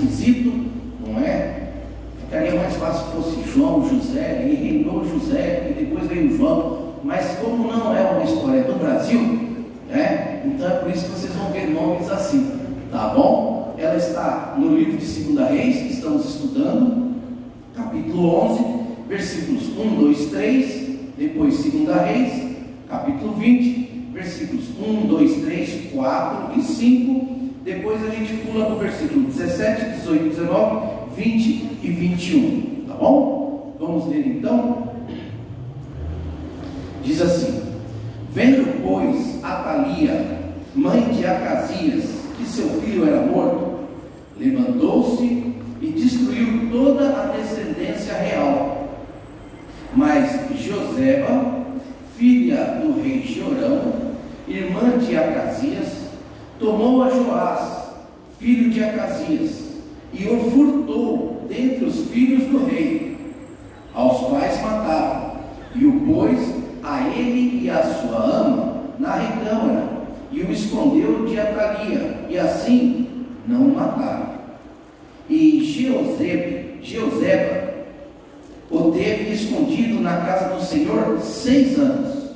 esquisito, não é? Ficaria mais fácil se fosse João, José, e reinou José, e depois veio João. Mas como não é uma história do Brasil, né? Então é por isso que vocês vão ver nomes assim, tá bom? Ela está no livro de 2 Reis, que estamos estudando, capítulo 11, versículos 1, 2, 3, depois 2 Reis, capítulo 20, versículos 1, 2, 3, 4 e 5, depois a gente pula do versículo 17, 18, 19, 20 e 21, tá bom? Vamos ler então. Diz assim: vendo, pois, Atalia, mãe de Acasias, que seu filho era morto, levantou-se e destruiu toda a descendência real. Mas Joseba, filha do rei Jorão, irmã de Acasias, tomou a Joás, filho de Acasias, e o furtou dentre os filhos do rei, aos quais matava, e o pôs a ele e a sua ama na recâmara, e o escondeu de Atalia, e assim não o mataram. E Jeoseba o teve escondido na casa do Senhor 6 anos,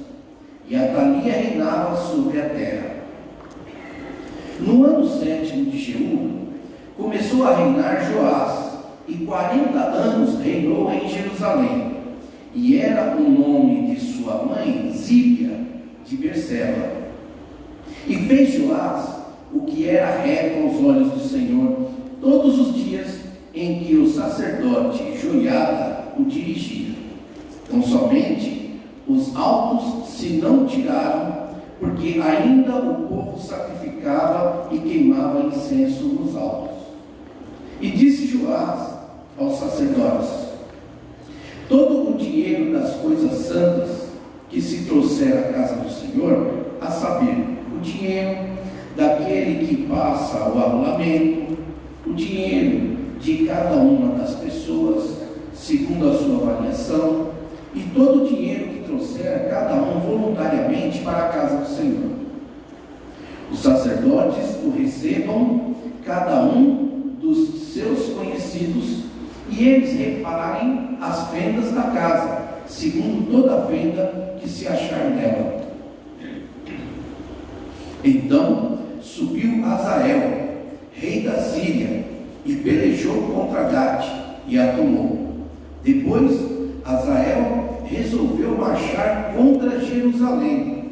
e Atalia reinava sobre a terra. No ano 7º de Jeú, começou a reinar Joás, e 40 anos reinou em Jerusalém, e era o nome de sua mãe Zíbia de Berseba. E fez Joás o que era reto aos olhos do Senhor todos os dias em que o sacerdote Joiada o dirigia. Então somente os altos se não tiraram, porque ainda o povo sacrificava e queimava incenso nos altos. E disse Joás aos sacerdotes: todo o dinheiro das coisas santas que se trouxer à casa do Senhor, a saber, o dinheiro daquele que passa o arrolamento, o dinheiro de cada uma das pessoas, segundo a sua avaliação, e todo o dinheiro que trouxer cada um voluntariamente para a casa do Senhor. Os sacerdotes o recebam, cada um dos seus conhecidos, e eles reparem as fendas da casa, segundo toda a fenda que se achar nela. Então subiu Azael, rei da Síria, e pelejou contra Gate, e a tomou. Depois Azael resolveu marchar contra Jerusalém.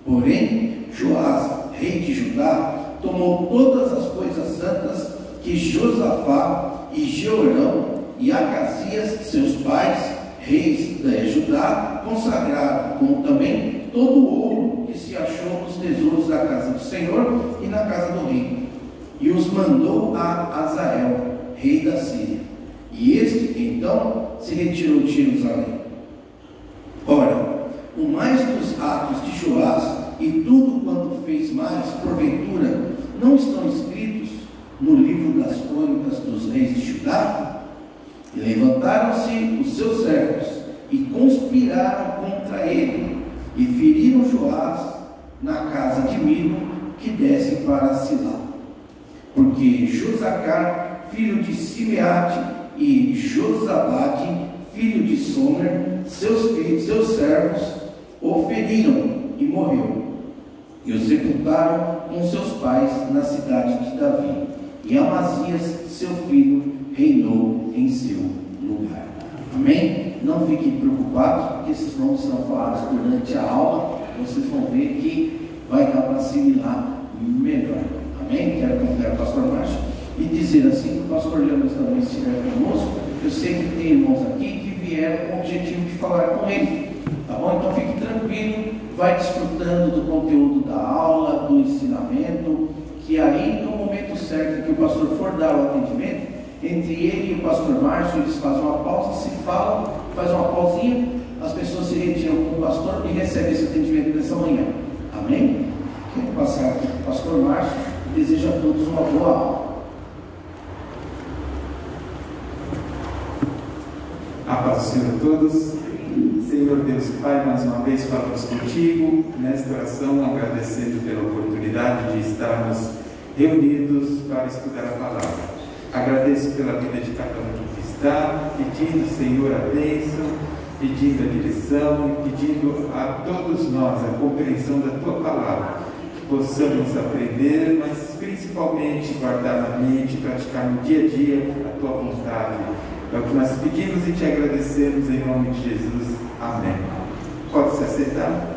Porém Joás, rei de Judá, tomou todas as coisas santas que Josafá e Jeorão e Acasias, seus pais, reis de Judá, consagraram, como também todo o ouro que se achou nos tesouros da casa do Senhor e na casa do rei, e os mandou a Azael, rei da Síria. E este então se retirou de Jerusalém. Ora, o mais dos atos de Joás e tudo quanto fez mais, porventura, não estão escritos no livro das crônicas dos reis de Judá? E levantaram-se os seus servos e conspiraram contra ele, e feriram Joás na casa de Milo, que desce para Silá. Porque Josacar, filho de Simeate, e Josabade, filho de Somer, seus servos, o feriram e morreu. E o sepultaram com seus pais na cidade de Davi. E Amazias, seu filho, reinou em seu lugar. Amém? Não fiquem preocupados, porque esses nomes serão falados durante a aula. Vocês vão ver que vai dar para assimilar melhor. Amém? Quero convidar o pastor Márcio e dizer assim, que o pastor Leandro também estiver conosco. Eu sei que tem irmãos aqui que vieram com o objetivo de falar com ele. Tá bom? Então fique tranquilo, vai desfrutando do conteúdo da aula, do ensinamento, que aí no momento certo que o pastor for dar o atendimento, entre ele e o pastor Márcio, eles fazem uma pausa, se falam, faz uma pausinha, as pessoas se retiram com o pastor e recebem esse atendimento nessa manhã. Amém? Quero passar aqui para o pastor Márcio e desejo a todos uma boa aula. A paz do Senhor a todos. Senhor Deus e Pai, mais uma vez falamos contigo nesta oração, agradecendo pela oportunidade de estarmos reunidos para estudar a palavra. Agradeço pela vida de cada um que está, pedindo, Senhor, a bênção, pedindo a direção e pedindo a todos nós a compreensão da Tua palavra, que possamos aprender, mas principalmente guardar na mente, praticar no dia a dia a Tua vontade. É o que nós pedimos e Te agradecemos em nome de Jesus. Amém. Pode se assentar?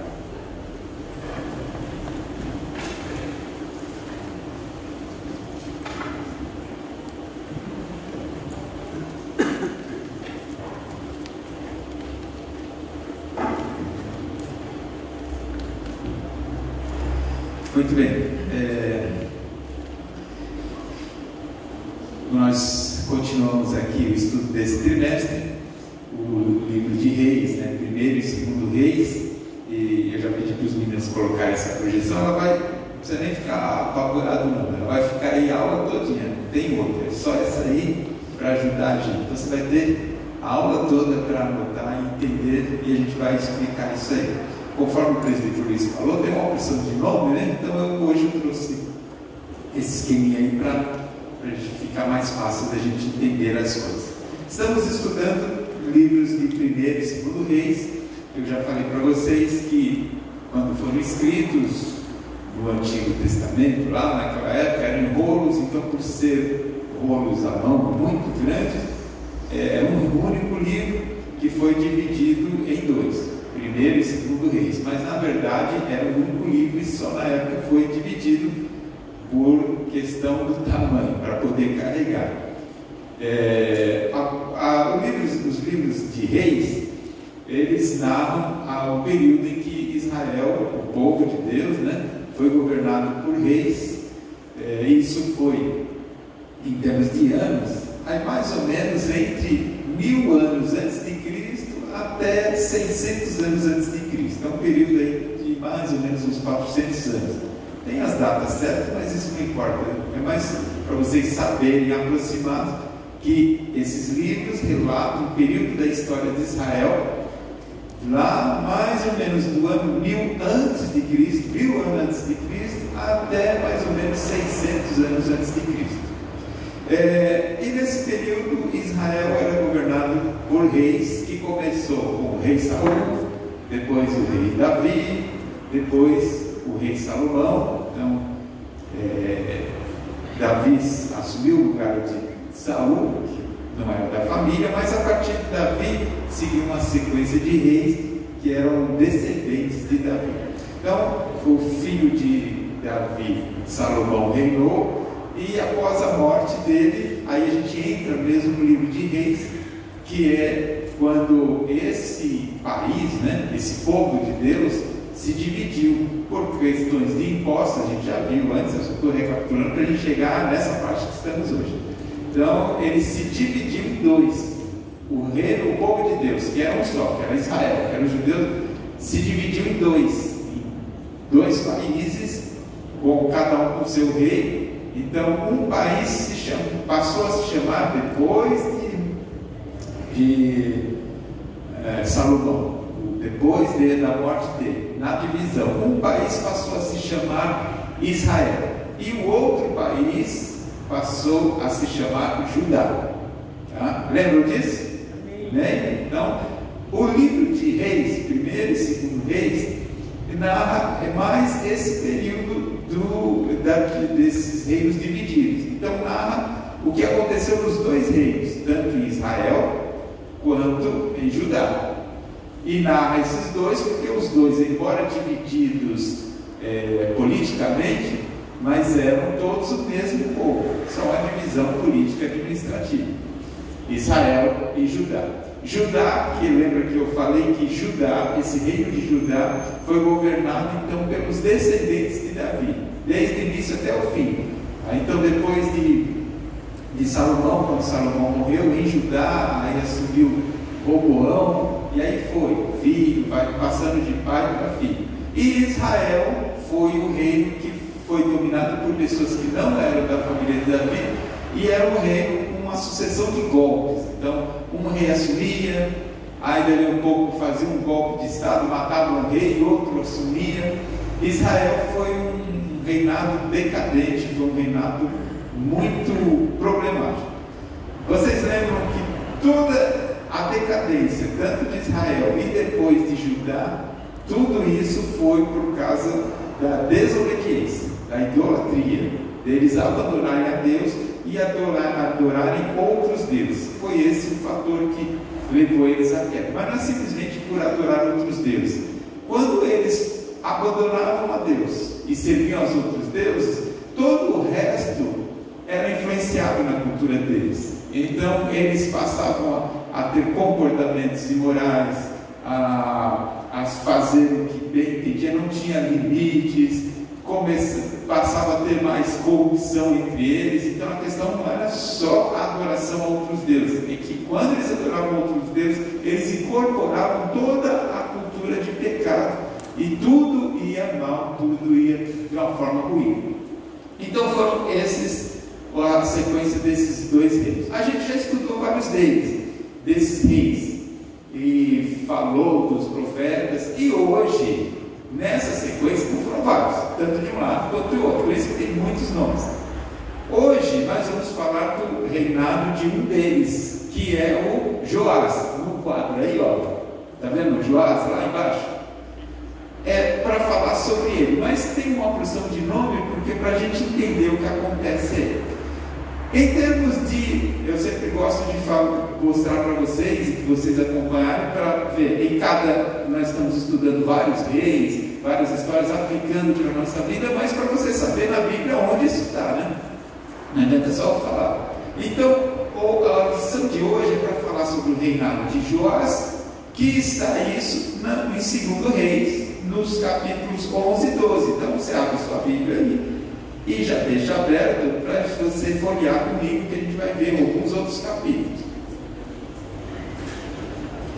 Muito bem, nós continuamos aqui o estudo desse trimestre, o livro de Reis, né? Primeiro e segundo Reis, e eu já pedi para os meninos colocarem essa projeção. Ela não precisa nem ficar apavorado não, ela vai ficar aí a aula todinha, não tem outra, é só essa aí para ajudar a gente. Então você vai ter a aula toda para anotar e entender, e a gente vai explicar isso aí. Conforme o presbítero Luiz falou, tem uma opção de nome, né? Então hoje eu trouxe esse esqueminha aí para ficar mais fácil da gente entender as coisas. Estamos estudando livros de primeiro e segundo Reis. Eu já falei para vocês que quando foram escritos no Antigo Testamento, lá naquela época, eram em rolos, então por ser rolos à mão muito grandes, é um único livro que foi dividido em dois. Primeiro e segundo Reis, mas na verdade era um único livro e só na época foi dividido por questão do tamanho, para poder carregar. Os livros de Reis, eles narram o período em que Israel, o povo de Deus, né, foi governado por reis. Isso foi, em termos de anos, aí mais ou menos entre 1000 anos antes de Cristo até 600 anos antes de Cristo. É um período aí de mais ou menos uns 400 anos. Tem as datas certas, mas isso não importa. É mais para vocês saberem aproximados que esses livros relatam o período da história de Israel, lá mais ou menos do ano 1000 antes de Cristo, 1000 anos antes de Cristo, até mais ou menos 600 anos antes de Cristo. E nesse período Israel era governado por reis, que começou com o rei Saul, depois o rei Davi, depois o rei Salomão. Então Davi assumiu o lugar de Saul, que não era da família, mas a partir de Davi seguiu uma sequência de reis que eram descendentes de Davi. Então o filho de Davi, Salomão, reinou. E após a morte dele, aí a gente entra mesmo no livro de Reis, que é quando esse país, né, esse povo de Deus, se dividiu por questões de impostos. A gente já viu antes, eu só estou recapitulando para a gente chegar nessa parte que estamos hoje. Então, ele se dividiu em dois. O povo de Deus, que era um só, que era Israel, que era os judeus, se dividiu em dois países, com cada um com seu rei. Então, um país passou a se chamar, depois de Salomão, depois da morte dele, na divisão, um país passou a se chamar Israel, e o outro país passou a se chamar Judá. Tá? Lembram disso? Né? Então, o livro de Reis, primeiro e segundo Reis, narra mais esse período desses reinos divididos. Então narra o que aconteceu nos dois reinos, tanto em Israel quanto em Judá. E narra esses dois porque os dois, embora divididos politicamente, mas eram todos o mesmo povo, só uma divisão política administrativa. Israel e Judá. Judá, que lembra que eu falei que Judá, esse reino de Judá, foi governado então pelos descendentes de Davi, desde o início até o fim. Então depois de Salomão, quando Salomão morreu, em Judá, aí assumiu Roboão, e aí foi, filho, vai passando de pai para filho. E Israel foi o reino que foi dominado por pessoas que não eram da família de Davi, e era um reino com uma sucessão de golpes. Então, um rei assumia, aí dali um pouco fazia um golpe de estado, matava um rei, outro assumia. Israel foi um reinado decadente, foi um reinado muito problemático. decadência, tanto de Israel e depois de Judá, tudo isso foi por causa da desobediência, da idolatria, deles abandonarem a Deus e adorarem outros deuses. Foi esse o fator que levou eles à queda. Mas não é simplesmente por adorar outros deuses. Quando eles abandonavam a Deus e serviam aos outros deuses, todo o resto era influenciado na cultura deles. Então eles passavam a ter comportamentos imorais, a fazer o que bem entendia, não tinha limites, passava a ter mais corrupção entre eles. Então a questão não era só a adoração a outros deuses, é que quando eles adoravam outros deuses, eles incorporavam toda a cultura de pecado, e tudo ia mal, tudo ia de uma forma ruim. Então foram a sequência desses dois reinos. A gente já estudou vários desses reis, e falou dos profetas, e hoje, nessa sequência, foram vários, tanto de um lado quanto do outro, por isso que tem muitos nomes. Hoje nós vamos falar do reinado de um deles, que é o Joás, no quadro aí, ó, tá vendo o Joás lá embaixo? É para falar sobre ele, mas tem uma porção de nome, porque para a gente entender o que acontece aí. Em termos de, eu sempre gosto de mostrar para vocês, e que vocês acompanharem, para ver, nós estamos estudando vários reis, várias histórias, aplicando para a nossa vida, mas para você saber na Bíblia onde isso está, né? Não adianta só falar. Então, a lição de hoje é para falar sobre o reinado de Joás, que está isso em 2 Reis, nos capítulos 11 e 12. Então, você abre sua Bíblia aí e já deixa aberto para você folhear comigo, que a gente vai ver alguns outros capítulos.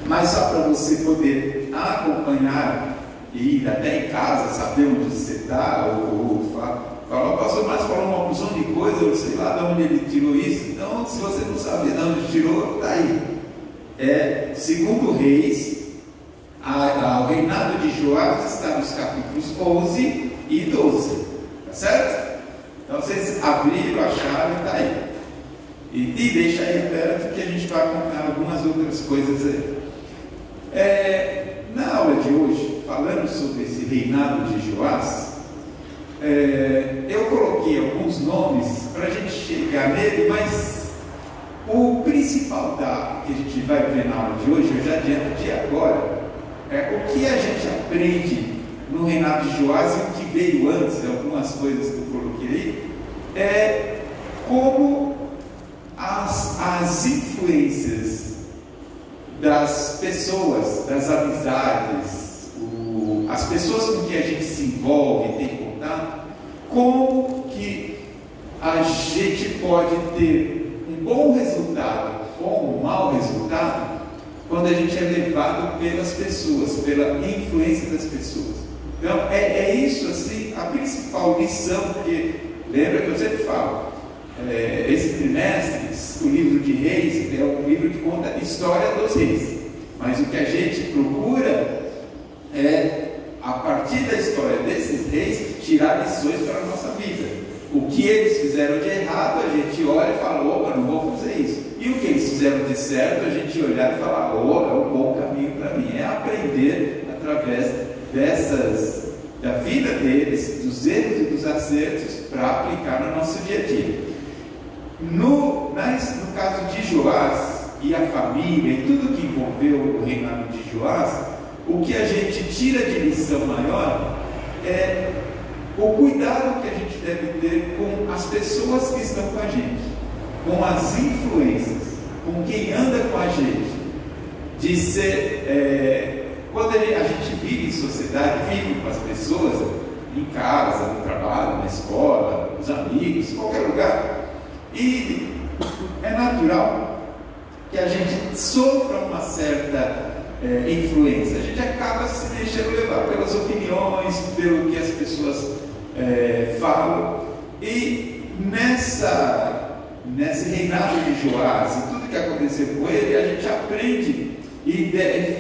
Mas só para você poder acompanhar e ir até em casa, saber onde você está, ou falar, pastor, mas falou uma porção de coisa, eu sei lá de onde ele tirou isso. Então, se você não sabe de onde tirou, está aí. 2 Reis, o reinado de Joás está nos capítulos 11 e 12, tá certo? Então vocês abriram, acharam, está aí. E deixa aí aberto que a gente vai contar algumas outras coisas aí. Na aula de hoje, falando sobre esse reinado de Joás, eu coloquei alguns nomes para a gente chegar nele, mas o principal que a gente vai ver na aula de hoje, eu já adianto de agora, o que a gente aprende no reinado de Joás e o que veio antes, algumas coisas que eu coloquei aí, é como as influências das pessoas, das amizades, as pessoas com quem a gente se envolve, tem contato, como que a gente pode ter um bom resultado ou um mau resultado quando a gente é levado pelas pessoas, pela influência das pessoas. Então, é isso assim, a principal lição, porque lembra que eu sempre falo, esse trimestre, o livro de Reis é um livro que conta a história dos reis, mas o que a gente procura é, a partir da história desses reis, tirar lições para a nossa vida. O que eles fizeram de errado, a gente olha e fala, opa, não vou fazer isso. E o que eles fizeram de certo, a gente olhar e falar, é um bom caminho para mim. É aprender através da vida deles, dos erros e dos acertos, para aplicar no nosso dia a dia. No caso de Joás e a família e tudo que envolveu o reinado de Joás, o que a gente tira de lição maior é o cuidado que a gente deve ter com as pessoas que estão com a gente, com as influências, com quem anda com a gente, de ser, quando a gente vive em sociedade, vive com as pessoas, em casa, no trabalho, na escola, os amigos, em qualquer lugar, e é natural que a gente sofra uma certa influência, a gente acaba se deixando levar pelas opiniões, pelo que as pessoas falam, e nesse reinado de Joás e tudo que aconteceu com ele, a gente aprende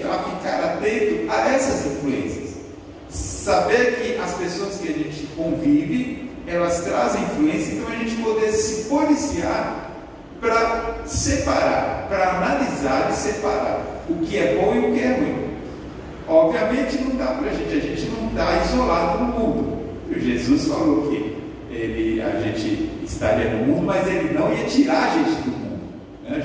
a ficar atento a essas influências, saber que as pessoas que a gente convive, elas trazem influência, então a gente poder se policiar para separar, para analisar e separar o que é bom e o que é ruim. Obviamente não dá para a gente não está isolado no mundo. Jesus falou que a gente estaria no mundo, mas ele não ia tirar a gente do mundo.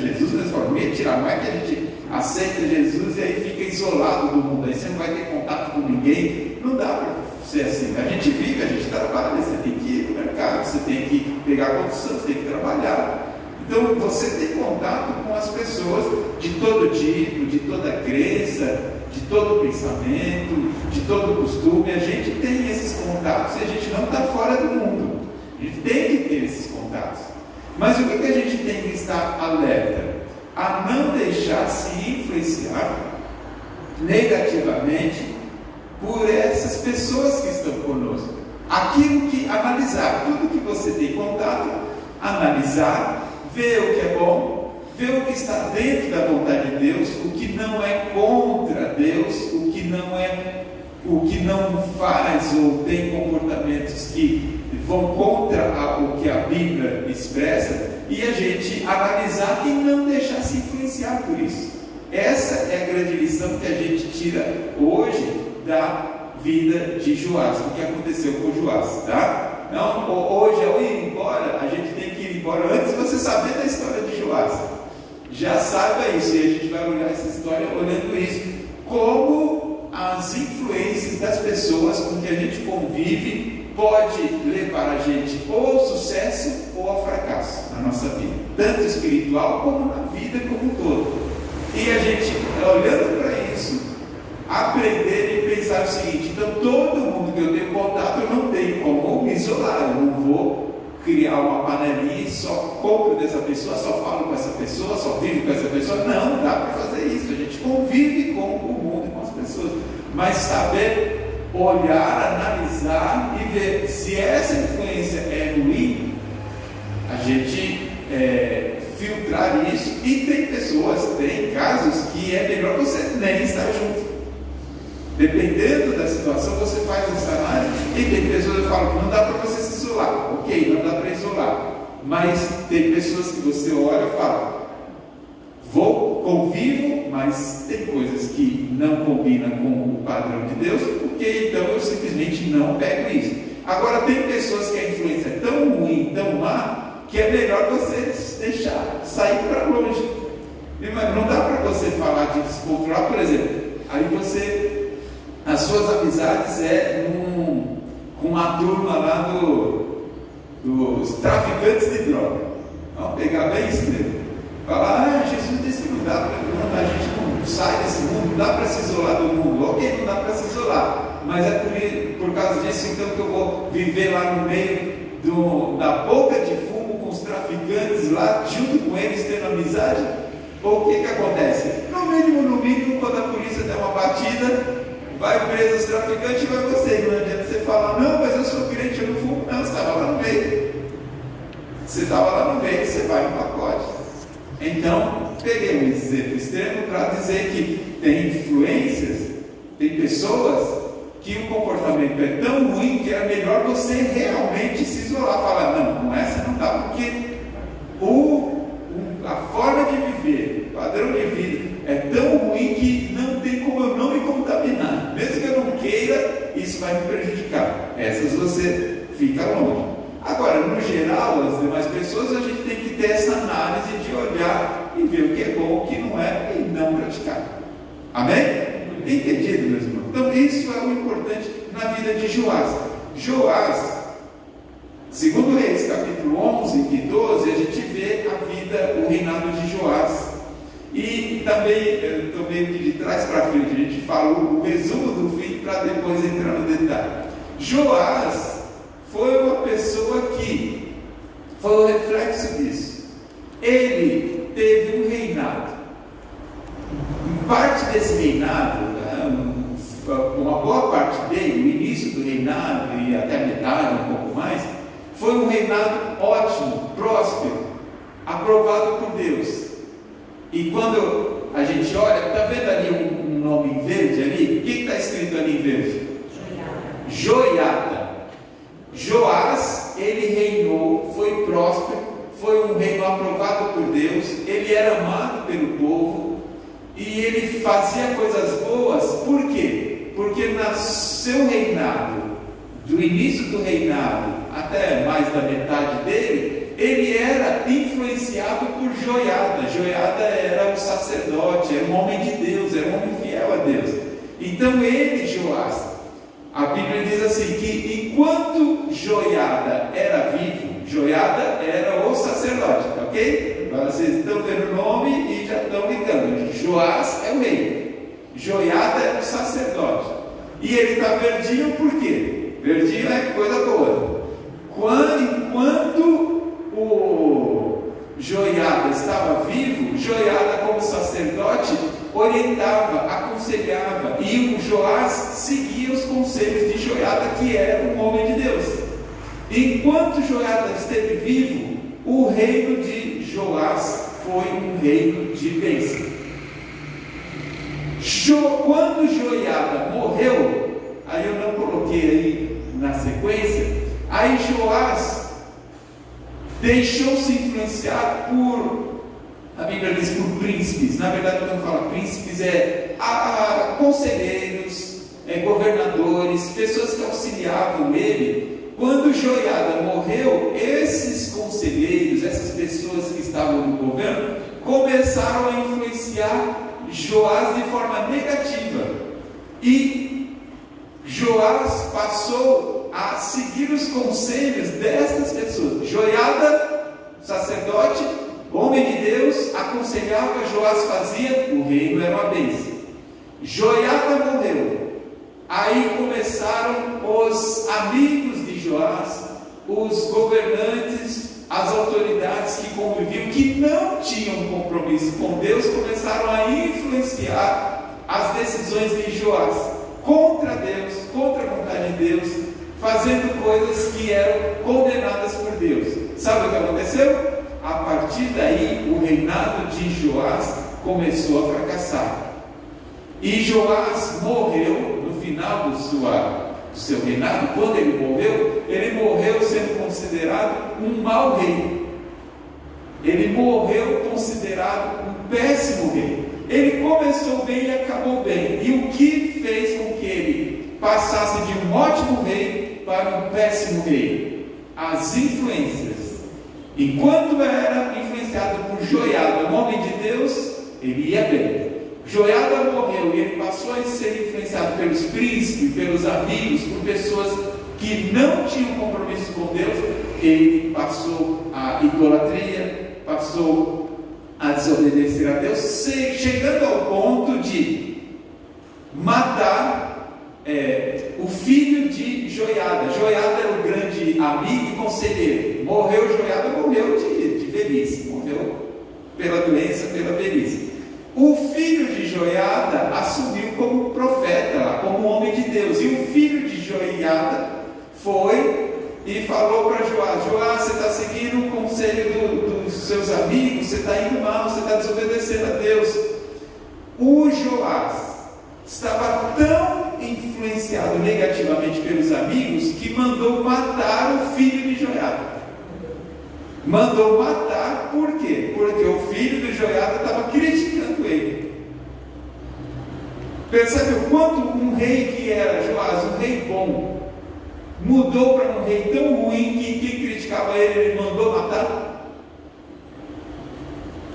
Jesus mesmo falou, não ia tirar, não é que a gente aceita Jesus e aí fica isolado do mundo, aí você não vai ter contato com ninguém. Não dá para ser assim. A gente vive, a gente trabalha, você tem que ir no mercado, você tem que pegar condução, você tem que trabalhar. Então você tem contato com as pessoas de todo tipo, de toda crença, de todo pensamento, de todo costume. A gente tem esses contatos e a gente não está fora do mundo. A gente tem que ter esses contatos. Mas o que a gente tem que estar alerta? A não deixar se influenciar negativamente por essas pessoas que estão conosco. Aquilo que analisar, tudo que você tem contato, analisar, ver o que é bom, ver o que está dentro da vontade de Deus, o que não é contra Deus, o que não faz ou tem comportamentos que vão contra o que a Bíblia expressa, e a gente analisar e não deixar se influenciar por isso. Essa é a grande lição que a gente tira hoje da vida de Joás, o que aconteceu com Joás, tá? Não, hoje, ao ir embora, a gente tem que ir embora antes de você saber da história de Joás. Já saiba isso, e a gente vai olhar essa história olhando isso, como as influências das pessoas com que a gente convive pode levar a gente ou ao sucesso ou ao fracasso na nossa vida, tanto espiritual como na vida como um todo. E a gente, olhando para isso, aprender e pensar o seguinte: então todo mundo que eu tenho contato, eu não tenho como me isolar, eu não vou criar uma panelinha e só compro dessa pessoa, só falo com essa pessoa, só vivo com essa pessoa. Não dá para fazer isso. A gente convive com o mundo e com as pessoas, mas saber olhar, analisar e ver se essa influência é ruim, a gente filtrar isso. E tem pessoas, tem casos que é melhor você nem estar junto. Dependendo da situação, você faz essa análise. E tem pessoas que falam que não dá para você se isolar. Ok, não dá para isolar. Mas tem pessoas que você olha e fala: convivo, mas tem coisas que não combinam com o padrão de Deus, porque então eu simplesmente não pego isso. Agora, tem pessoas que a influência é tão ruim, tão má, que é melhor você deixar, sair para longe. Não dá para você falar de descontrolar, por exemplo, aí as suas amizades com uma turma lá dos traficantes de droga. Vamos pegar bem extremo. Falar: Jesus disse que não dá para, a gente não sai desse mundo, não dá para se isolar do mundo. Ok, não dá para se isolar, mas é por causa disso então que eu vou viver lá no meio da boca de fumo com os traficantes lá, junto com eles, tendo amizade. Ou o que acontece? No mínimo, quando a polícia der uma batida, vai preso os traficantes e vai você. Não adianta você falar: não, mas eu sou crente, eu não fumo. Não, você estava lá no meio. Você estava lá no meio, você vai no pacote. Então, peguei um exemplo extremo para dizer que tem influências, tem pessoas que o comportamento é tão ruim que é melhor você realmente se isolar. Falar: não, com essa não dá, porque a forma de viver, o padrão de vida é tão ruim que não tem como eu não me contaminar. Mesmo que eu não queira, isso vai me prejudicar. Essas você fica longe. Agora, no geral, as demais pessoas, a gente tem que ter essa análise de olhar e ver o que é bom, o que não é, e não praticar. Amém? Entendido, meus irmãos? Então, isso é o importante na vida de Joás. Joás, segundo Reis, capítulo 11 e 12, a gente vê a vida, o reinado de Joás. E também, eu estou meio que de trás para frente, a gente fala o resumo do fim para depois entrar no detalhe. Joás foi uma pessoa que foi o reflexo disso. Ele teve um reinado. Em parte desse reinado, uma boa parte dele, o início do reinado e até a metade, um pouco mais, foi um reinado ótimo, próspero, aprovado por Deus. E quando a gente olha, está vendo ali um nome em verde ali? O que está escrito ali em verde? Joiada. Joás, ele reinou, foi próspero, foi um reino aprovado por Deus, ele era amado pelo povo, e ele fazia coisas boas, por quê? Porque no seu reinado, do início do reinado até mais da metade dele, ele era influenciado por Joiada. Joiada era um sacerdote, era um homem de Deus, era um homem fiel a Deus. Então ele, Joás, a Bíblia diz assim, que enquanto Joiada era vivo, Joiada era o sacerdote, ok? Agora vocês estão vendo o nome e já estão ligando. Joás é o rei, Joiada é o sacerdote. E ele está verdinho por quê? Verdinho é coisa boa. Enquanto o Joiada estava vivo, Joiada como sacerdote orientava, aconselhava, e o Joás seguia os conselhos de Joiada, que era um homem de Deus. Enquanto Joiada esteve vivo, o reino de Joás foi um reino de bênção. Quando Joiada morreu, aí eu não coloquei aí na sequência, aí Joás deixou-se influenciar por, a Bíblia diz por príncipes. Na verdade, quando fala príncipes, conselheiros, governadores, pessoas que auxiliavam ele. Quando Joiada morreu, esses conselheiros, essas pessoas que estavam no governo, começaram a influenciar Joás de forma negativa. E Joás passou a seguir os conselhos dessas pessoas. Joiada, sacerdote, homem de Deus, aconselhava, Joás fazia, o reino era uma bênção. Joiada morreu. Aí começaram os amigos de Joás, os governantes, as autoridades que conviviam, que não tinham compromisso com Deus, começaram a influenciar as decisões de Joás contra Deus, contra a vontade de Deus, fazendo coisas que eram condenadas por Deus. Sabe o que aconteceu? A partir daí, o reinado de Joás começou a fracassar. E Joás morreu no final do seu reinado. Quando ele morreu sendo considerado um mau rei. Ele morreu considerado um péssimo rei. Ele começou bem e acabou bem. E o que fez com que ele passasse de um ótimo rei para um péssimo rei? As influências. Enquanto era influenciado por Joiada, um homem de Deus, ele ia bem. Joiada morreu e ele passou a ser influenciado pelos príncipes, pelos amigos, por pessoas que não tinham compromisso com Deus. Ele passou a idolatria, passou a desobedecer a Deus, chegando ao ponto de matar o filho de Joiada. Joiada era o grande amigo e conselheiro. Morreu Joiada, morreu de velhice, morreu pela doença, pela velhice. O filho de Joiada assumiu como profeta, como homem de Deus. E o filho de Joiada foi e falou para Joás: Joás, você está seguindo o conselho dos seus amigos, você está indo mal, você está desobedecendo a Deus. O Joás estava tão influenciado negativamente pelos amigos que mandou matar o filho de Joiada. Mandou matar, por quê? Porque o filho de Joiada estava criticando ele. Percebe o quanto um rei que era Joás, um rei bom, mudou para um rei tão ruim que quem criticava ele mandou matar?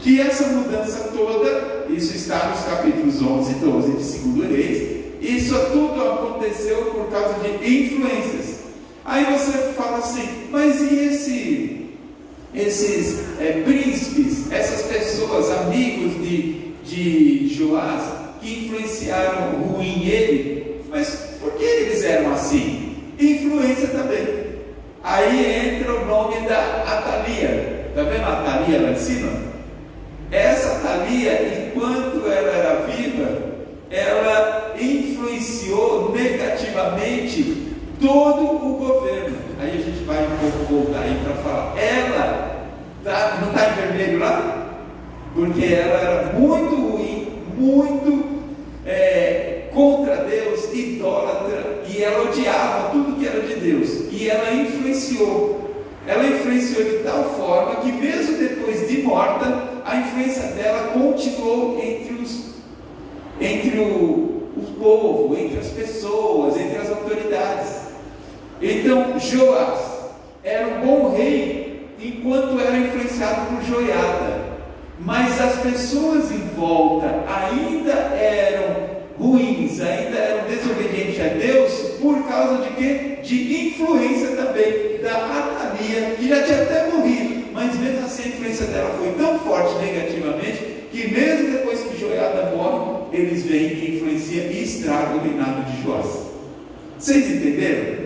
Que essa mudança toda, isso está nos capítulos 11 e 12 de 2 Reis, isso tudo aconteceu por causa de influências. Aí você fala assim, mas e esses príncipes, essas pessoas, amigos de Joás, que influenciaram ruim ele? Mas por que eles eram assim? Influência também. Aí entra o nome da Atalia. Está vendo a Atalia lá em cima? Essa Atalia, enquanto ela era viva, ela influenciou negativamente todo o governo. Aí a gente vai um pouco voltar aí para falar. Ela não está em vermelho lá? Porque ela era muito ruim, muito contra Deus, idólatra, e ela odiava tudo que era de Deus. E ela influenciou. Ela influenciou de tal forma que mesmo depois de morta, a influência dela continuou entre o povo, entre as pessoas, entre as autoridades. Então Joás era um bom rei enquanto era influenciado por Joiada, mas as pessoas em volta ainda eram ruins, ainda eram desobedientes a Deus, por causa de quê? De influência também da Atalia, que já tinha até morrido, mas mesmo assim a influência dela foi tão forte negativamente, que mesmo depois que Joiada morre, eles vêm e influenciam e estragam o reinado de Joás. Vocês entenderam?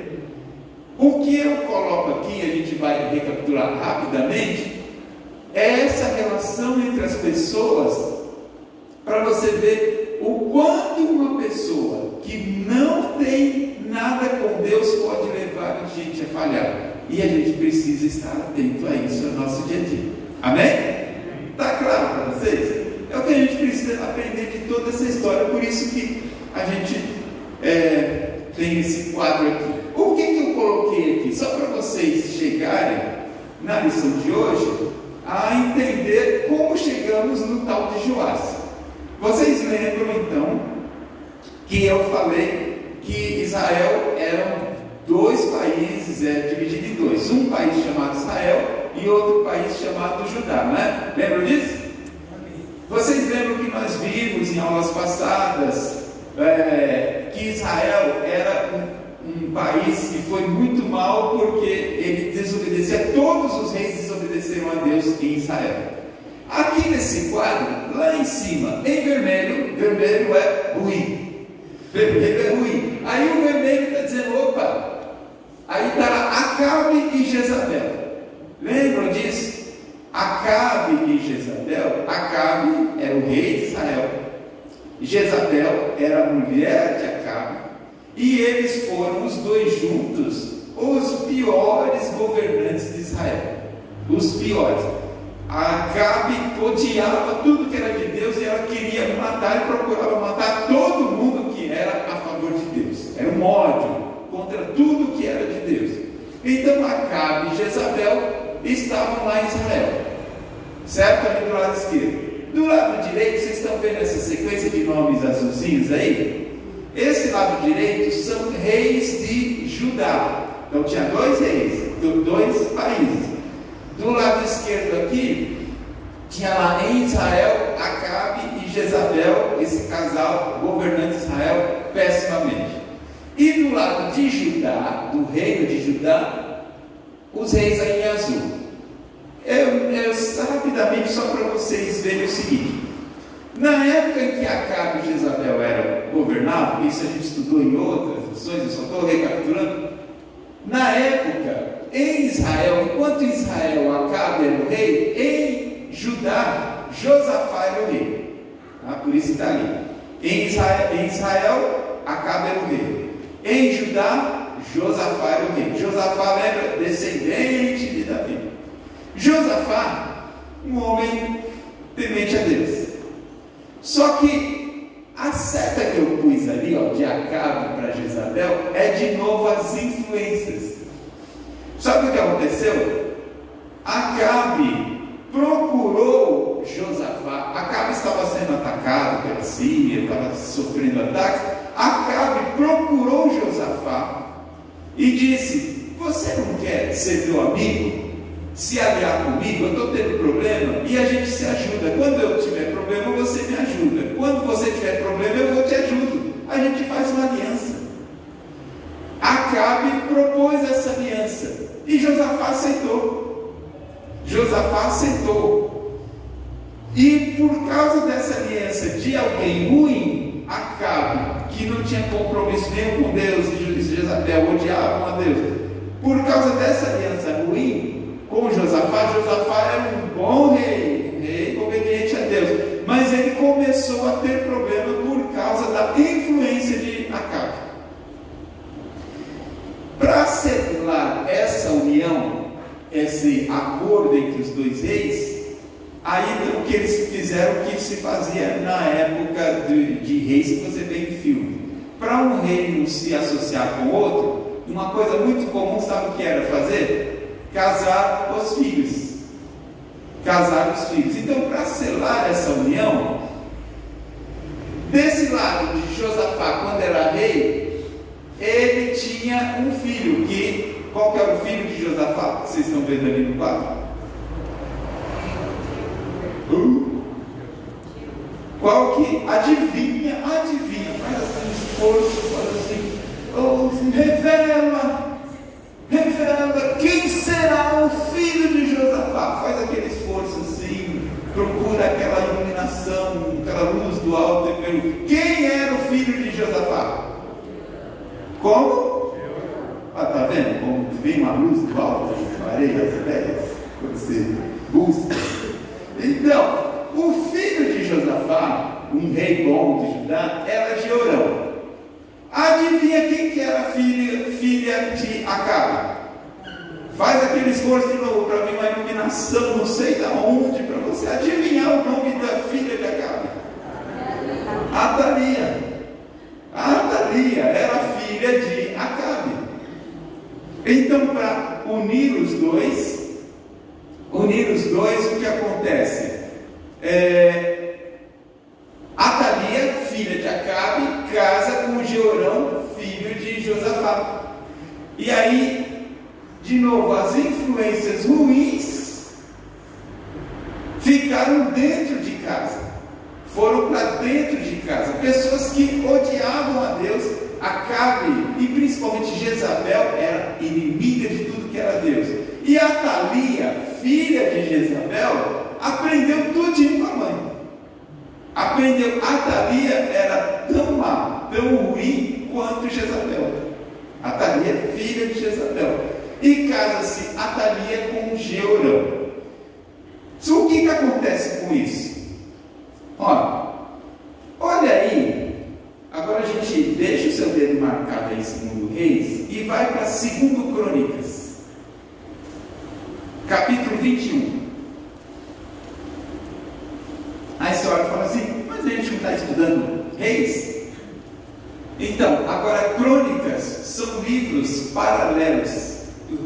O que eu coloco aqui, a gente vai recapitular rapidamente, é essa relação entre as pessoas, para você ver o quanto uma pessoa que não tem nada com Deus pode levar a gente a falhar. E a gente precisa estar atento a isso no nosso dia a dia. Amém? Está claro para vocês? É o que a gente precisa aprender de toda essa história. Por isso que a gente tem esse quadro aqui. O que eu coloquei aqui? Só para vocês chegarem na lição de hoje a entender como chegamos no tal de Joás. Vocês lembram então que eu falei que Israel eram dois países, dividido em dois, um país chamado Israel e outro país chamado Judá, não é? Lembram disso? Vocês lembram que nós vimos em aulas passadas que Israel era um país que foi muito mal porque ele desobedecia, todos os reis desobedeceram a Deus em Israel. Aqui nesse quadro, lá em cima, em vermelho, vermelho é ruim. Vermelho é ruim. Aí o vermelho está dizendo, opa, aí está lá Acabe e Jezabel. Lembram disso? Acabe e Jezabel. Acabe era o rei de Israel. Jezabel era a mulher de Acabe. E eles foram, os dois juntos, os piores governantes de Israel. Os piores. Acabe odiava tudo que era de Deus e ela queria matar e procurava matar todo mundo que era a favor de Deus. Era um ódio contra tudo que era de Deus. Então Acabe e Jezabel estavam lá em Israel, certo? Ali do lado esquerdo. Do lado direito, vocês estão vendo essa sequência de nomes azulzinhos aí? Esse lado direito são reis de Judá. Então tinha dois reis, dois países. Do lado esquerdo aqui, tinha lá em Israel, Acabe e Jezabel, esse casal governando Israel pessimamente. E do lado de Judá, do reino de Judá, os reis aí em azul. Rapidamente, só para vocês verem o seguinte: na época em que Acabe e Jezabel governavam, isso a gente estudou em outras lições, eu só estou recapitulando. Na época, em Israel, enquanto em Israel Acabe era o rei, em Judá, Josafá era o rei. Por isso está ali. Em Israel, Acabe era o rei. Em Judá, Josafá era o rei. Josafá lembra? Descendente de Davi. Josafá, um homem temente a Deus. Só que a seta que eu pus ali, de Acabe para Jezabel, é de novo as influências. Sabe o que aconteceu? Acabe procurou Josafá. Acabe estava sendo atacado pela Síria, estava sofrendo ataques. Acabe procurou Josafá e disse: você não quer ser meu amigo? Se aliar comigo? Eu estou tendo problema e a gente se ajuda. Quando eu tiver problema, você me ajuda. Quando você tiver problema, eu vou te ajudo. A gente faz uma aliança. Acabe propôs essa aliança e Josafá aceitou. Josafá aceitou. E por causa dessa aliança de alguém ruim, Acabe, que não tinha compromisso nenhum com Deus, e Jezabel odiavam a Deus, por causa dessa aliança ruim com Josafá, Josafá era um bom rei obediente a Deus, mas ele começou a ter problema por causa da influência de Acabe. Para selar essa união, esse acordo entre os dois reis, aí o que eles fizeram, o que se fazia na época de reis que você vê em filme. Para um reino se associar com outro, uma coisa muito comum, sabe o que era fazer? Casar os filhos. Casar os filhos. Então, para selar essa união, Desse lado de Josafá, quando era rei, ele tinha um filho, qual que era o filho de Josafá? Vocês estão vendo ali no quadro? Qual que? Adivinha, faz assim um esforço, faz assim, revela, quem será o filho de Josafá? Faz aquele esforço assim, procura aquela iluminação, aquela luz do alto e pergunta, quem era o filho de Josafá? Como? Tá vendo como vem uma luz do alto, eu parei as ideias, quando você busca. Então, o filho de Josafá, um rei bom de Judá, era Jeorão. Adivinha quem que era filha de Acabe? Faz aquele esforço de novo para vir uma iluminação, não sei da onde, para você adivinhar o nome da filha de Acabe. Atalia. Atalia era filha de Acabe. Então, para unir os dois, o que acontece? Atalia, filha de Acabe, casa com Jeorão, filho de Josafá. E aí, de novo, as influências ruins ficaram dentro de casa, foram para dentro de casa. Pessoas que odiavam a Deus. Acabe e principalmente Jezabel era inimiga de tudo que era Deus. E Atalia, filha de Jezabel, aprendeu tudinho com a mãe. Atalia era tão má, tão ruim quanto Jezabel. Atalia, filha de Jezabel. E casa-se Atalia com Jeorão. O que acontece com isso? Olha aí. Agora a gente deixa o seu dedo marcado aí em 2 Reis e vai para 2 Crônicas, capítulo 21. Aí você olha e fala assim, mas a gente não está estudando Reis? Então, agora Crônicas são livros paralelos.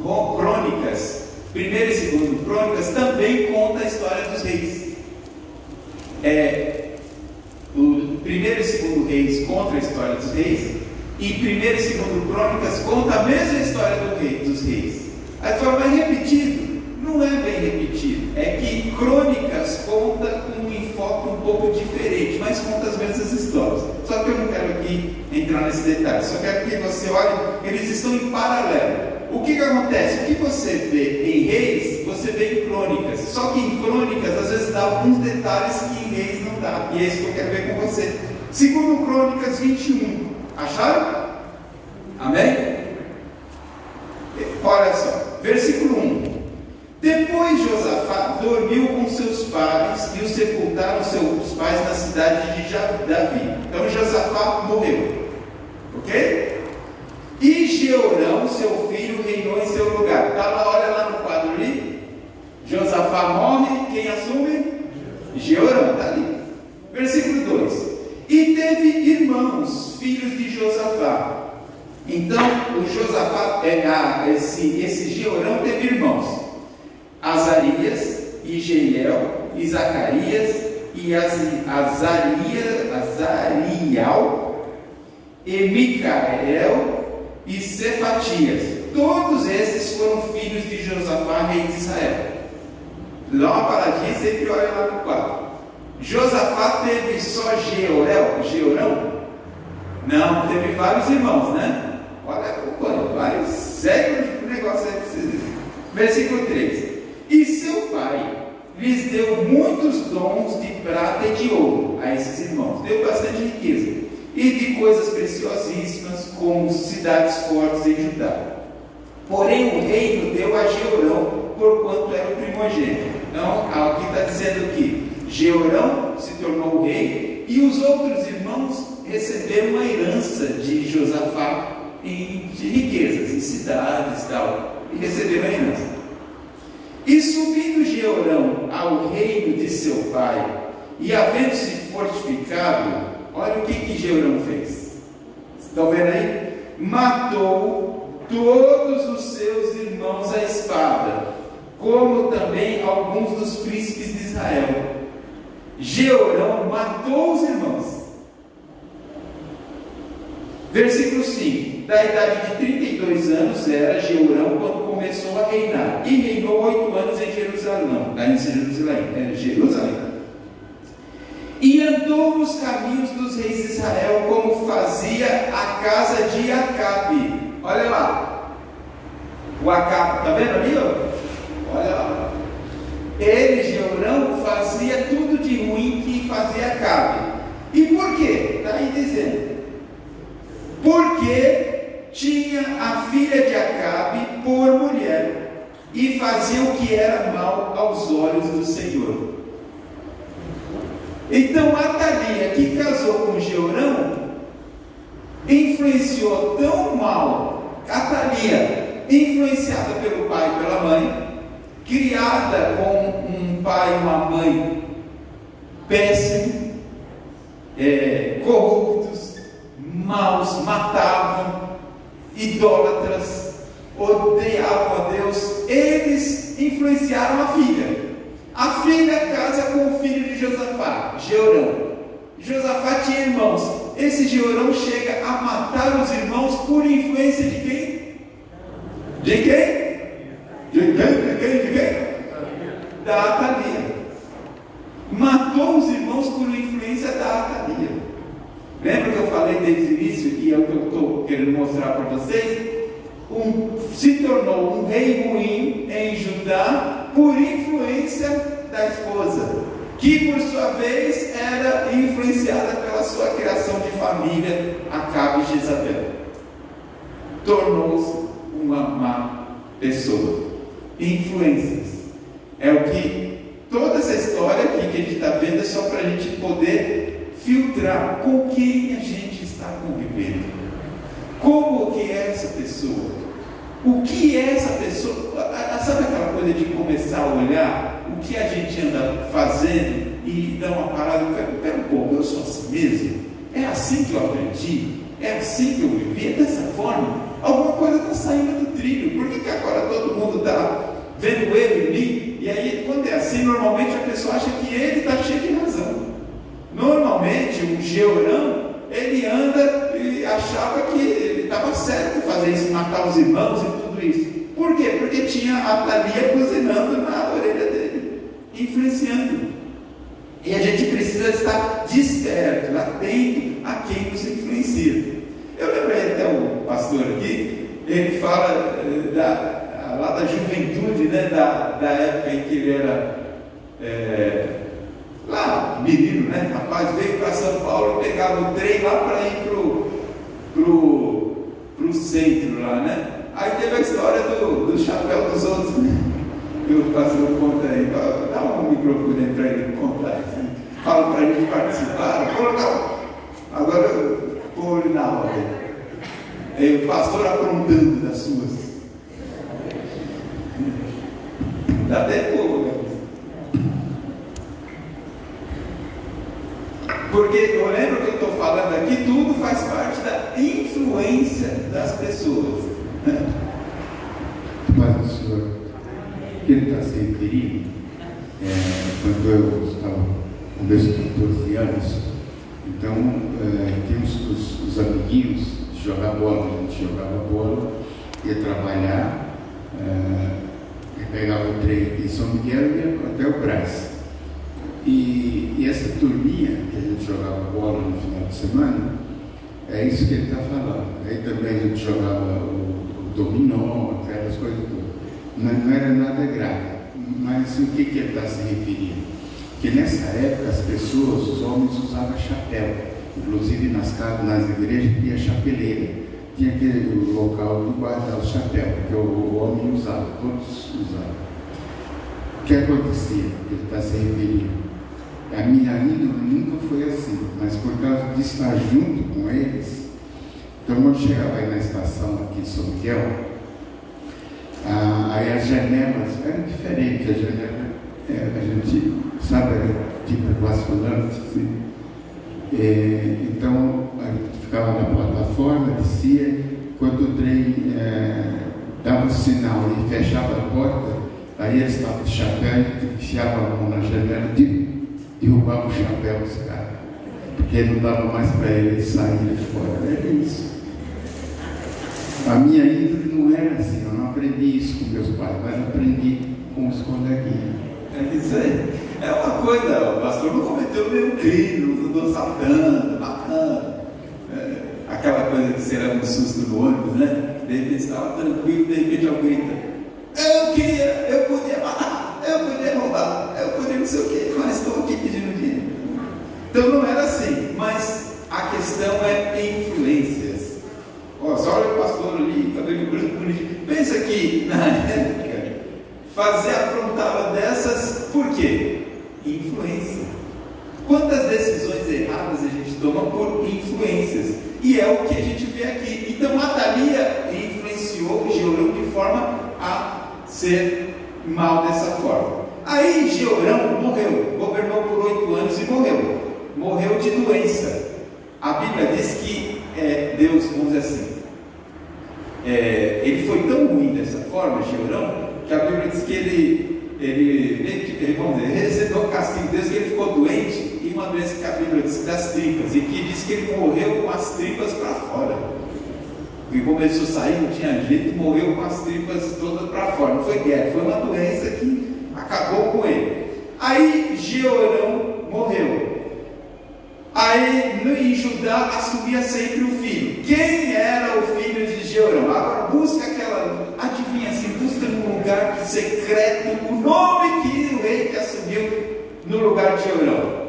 Crônicas, 1º e 2 Crônicas também conta a história dos reis. O 1º e 2 Reis conta a história dos reis, e 1º e 2 Crônicas conta a mesma história dos reis. Aí tu fala, mas repetido? Não é bem repetido, é que Crônicas conta com um enfoque um pouco diferente, mas conta as mesmas histórias. Só que eu não quero aqui entrar nesse detalhe, só quero que você olhe, eles estão em paralelo. O que acontece? O que você vê em Reis, você vê em Crônicas. Só que em Crônicas, às vezes, dá alguns detalhes que em Reis não dá. E é isso que eu quero ver com você. 2 Crônicas 21. Acharam? Amém? Olha só. Versículo 1. Depois Josafá dormiu com seus pais e os sepultaram seus pais na cidade de Davi. Então Josafá morreu. Ok? E Jeorão, seu filho, reinou em seu lugar. Olha lá no quadro ali. Josafá morre, quem assume? Jeorão, está ali. Versículo 2. E teve irmãos, filhos de Josafá. Então, o Josafá, esse Jeorão teve irmãos. Azarias, e Jeiel, e Zacarias, e Azarial, e Micael, e Cefatias. Todos esses foram filhos de Josafá, rei de Israel. Dá uma paradinha, sempre olha lá no quadro. Josafá teve só Jeorão? Não, teve vários irmãos, né? Olha, acompanha, vários séculos de negócio aí para vocês verem. Versículo 3. E seu pai lhes deu muitos dons de prata e de ouro a esses irmãos. Deu bastante riqueza. E de coisas preciosíssimas, como cidades fortes em Judá. Porém o reino deu a Jeorão, porquanto era o primogênito. Então, aqui está dizendo que Jeorão se tornou rei, e os outros irmãos receberam uma herança de Josafá de riquezas, em cidades e tal, e receberam a herança. E subindo Jeorão ao reino de seu pai, e havendo-se fortificado, olha o que Jeorão fez. Estão vendo aí? Matou todos os seus irmãos à espada, como também alguns dos príncipes de Israel. Jeorão matou os irmãos. Versículo 5: da idade de 32 anos era Jeorão quando começou a reinar, e reinou 8 anos em Jerusalém. E andou nos caminhos dos reis de Israel, como fazia a casa de Acabe. Olha lá, o Acabe, está vendo ali? Ó? Olha lá, ele, Jeorão, fazia tudo de ruim que fazia Acabe. E por quê? Está aí dizendo: porque tinha a filha de Acabe por mulher, e fazia o que era mal aos olhos do Senhor. Então Atalia, que casou com Jeorão, influenciou tão mal. Atalia, influenciada pelo pai e pela mãe, criada com um pai e uma mãe péssimo, corruptos, maus, matavam, idólatras, odiavam a Deus. Eles influenciaram a filha. A filha casa com o filho de Josafá, Jeorão. Josafá tinha irmãos. Esse Jeorão chega a matar os irmãos por influência de quem? De quem? De quem? Da Atalia. Matou os irmãos por influência da Atalia. Lembra que eu falei desde o início, e é o que eu estou querendo mostrar para vocês? Se tornou um rei ruim em Judá por influência da esposa, que por sua vez era influenciada pela sua criação de família, Acabe e Jezabel. Tornou-se uma má pessoa. Influências. É o que toda essa história aqui que a gente está vendo é só para a gente poder filtrar com quem a gente está convivendo. Como que é essa pessoa? O que é essa pessoa? Sabe aquela coisa de começar a olhar o que a gente anda fazendo e dar uma parada? Pera um pouco, eu sou assim mesmo? É assim que eu aprendi? É assim que eu vivi? É dessa forma? Alguma coisa está saindo do trilho. Por que agora todo mundo está vendo ele em mim? E aí, quando é assim, normalmente a pessoa acha que ele está cheio de razão. Normalmente, o Jeorão, ele anda e achava que ele estava certo fazer isso, matar os irmãos e tudo isso. Por quê? Porque tinha a Atalia buzinando na orelha dele, influenciando. E a gente precisa estar desperto, atento a quem nos influencia. Eu lembrei até o pastor aqui, ele fala lá da juventude, né, da época em que ele era lá, menino, né, rapaz, veio para São Paulo, pegava o trem lá para ir pro centro lá, né? Aí teve a história do chapéu dos outros, né? E o pastor conta aí, dá um microfone aí para ele contar, assim. Fala para a gente participar, agora eu pôr na ordem. O pastor aprontando das suas. Dá tempo, né? Porque eu lembro que eu estou falando aqui, tudo faz parte da influência das pessoas. Mas o senhor, que ele está se referindo, quando eu estava com meus 14 anos, então tínhamos os amiguinhos de jogar bola, a gente jogava bola, ia trabalhar, pegava o trem aqui em São Miguel e ia até o Brás. E essa turminha que a gente jogava bola no final de semana, é isso que ele está falando. Aí também a gente jogava o dominó, aquelas coisas todas. Não era nada grave. Mas o que ele está se referindo? Que nessa época as pessoas, os homens usavam chapéu. Inclusive nas igrejas tinha chapeleira. Tinha aquele local de guardar o chapéu, porque o homem usava, todos usavam. O que acontecia? Ele está se referindo. A minha índole nunca foi assim, mas por causa de estar junto com eles, então quando chegava aí na estação aqui em São Miguel, aí as janelas eram diferentes, a janela, a gente sabe, era tipo basculante, assim. Então a gente ficava na plataforma, descia, quando o trem dava o sinal e fechava a porta, aí eles estavam de chapéu e enfiavam a mão na janela derrubava o chapéu dos caras, porque não dava mais para eles saírem fora. Era isso. A minha índole não era assim, eu não aprendi isso com meus pais, mas aprendi com os coleguinhas. É isso aí. É uma coisa, o pastor não cometeu nenhum crime, não usou Satã, bacana. Aquela coisa de ser um susto no ônibus, né? De repente estava tranquilo, de repente alguém grita: eu podia matar, eu podia roubar, eu podia não sei o quê, mas estou aqui pedindo dinheiro. Então não era assim, mas a questão é influências. Só olha o pastor ali, cabelo branco, bonitinho. Pensa que na época aprontava dessas, por quê? Influência. Quantas decisões erradas a gente toma por influências? E é o que a gente vê aqui. Então Atalia influenciou Jeorão de forma a ser mal dessa forma. Aí Jeorão morreu, governou por 8 anos e morreu de doença. A Bíblia diz que Deus, vamos dizer assim, ele foi tão ruim dessa forma, Jeorão, que a Bíblia diz que ele vamos dizer, recebeu o castigo de Deus, que ele ficou doente, e uma doença que a Bíblia diz das tripas, e que diz que ele morreu com as tripas para fora. E começou a sair, não tinha jeito, morreu com as tripas todas para fora. Não foi guerra, foi uma doença que acabou com ele. Aí Jeorão morreu. Aí em Judá assumia sempre o filho. Quem era o filho de Jeorão? Agora busca aquela, adivinha assim, busca num lugar secreto o nome que o rei que assumiu no lugar de Jeorão.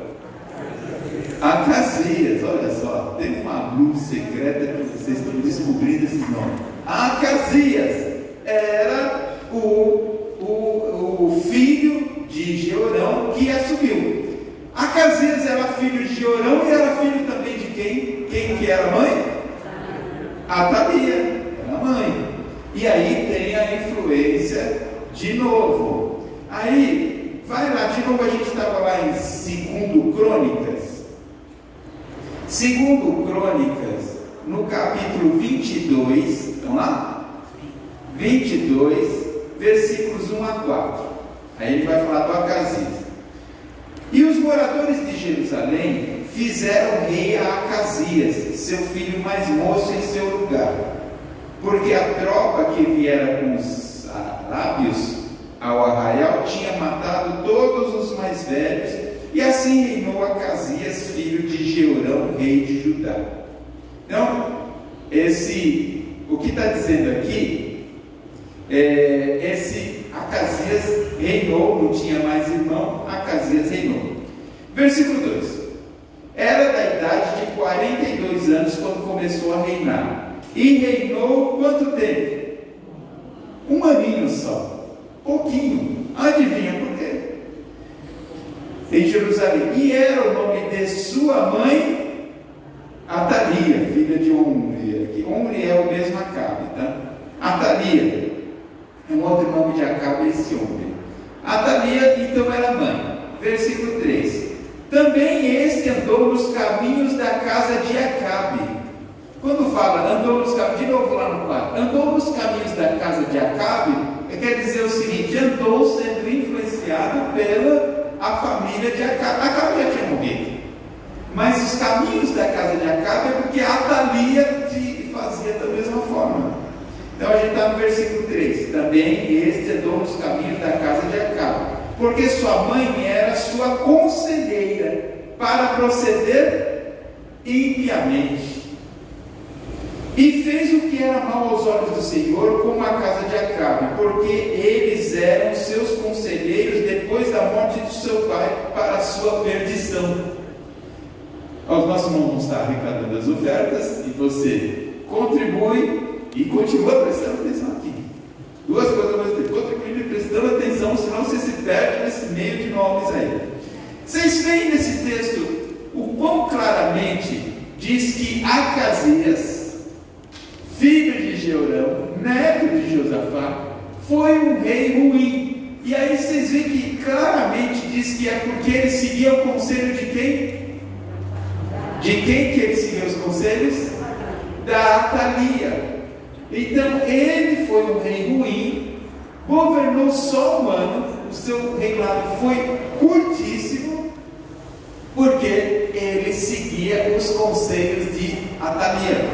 Acasias, olha só, tem uma luz secreta que vocês estão descobrindo esses nomes. Acasias era o filho de Jeorão que assumiu. Acasias era filho de Jeorão e era filho também de quem? Quem que era a mãe? Atalia, era a mãe. E aí tem a influência de novo. Aí, vai lá, de novo a gente estava lá em 2 Crônicas. 2 Crônicas, no capítulo 22, estão lá? 22, versículos 1 a 4. Aí ele vai falar do Acasias. E os moradores de Jerusalém fizeram rei a Acasias, seu filho mais moço, em seu lugar, porque a tropa que viera com os arábios ao arraial tinha matado todos os mais velhos, e assim reinou Acasias, filho de Jeorão, rei de Judá. Então, o que está dizendo aqui, esse Acasias reinou, não tinha mais irmão, Acasias reinou. Versículo 2: era da idade de 42 anos quando começou a reinar, e reinou quanto tempo? 1 aninho só, pouquinho. Adivinha por quê? Em Jerusalém. E era o nome de sua mãe Atalia, filha de Omri. Omri é o mesmo Acabe, tá? Atalia é um outro nome de Acabe, esse Omri. Atalia então era mãe. Versículo 3: também este andou nos caminhos da casa de Acabe. Quando fala andou nos caminhos, de novo lá no quadro, andou nos caminhos da casa de Acabe, quer dizer o seguinte: andou sendo influenciado pela a família de Acabe. Acabe já tinha morrido, mas os caminhos da casa de Acabe é porque Atalia fazia da mesma forma. Então a gente está no versículo 3: também este andou nos caminhos da casa de Acabe, porque sua mãe era sua conselheira para proceder impiamente, e fez o que era mal aos olhos do Senhor, como a casa de Acabe, porque eles eram seus conselheiros depois da morte de seu pai, para a sua perdição. Os nossos irmãos vão estar arrecadando as ofertas, e você contribui e continua prestando atenção aqui. Duas coisas ao mesmo tempo: contribuindo e prestando atenção, senão você se perde nesse meio de nomes aí. Vocês veem nesse texto o quão claramente diz que Acasias, filho de Jeorão, neto de Josafá, foi um rei ruim. E aí vocês veem que claramente diz que é porque ele seguia o conselho de quem? De quem que ele seguia os conselhos? Da Atalia. Então ele foi um rei ruim, governou só 1 ano, o seu reinado foi curtíssimo, porque ele seguia os conselhos de Atalia.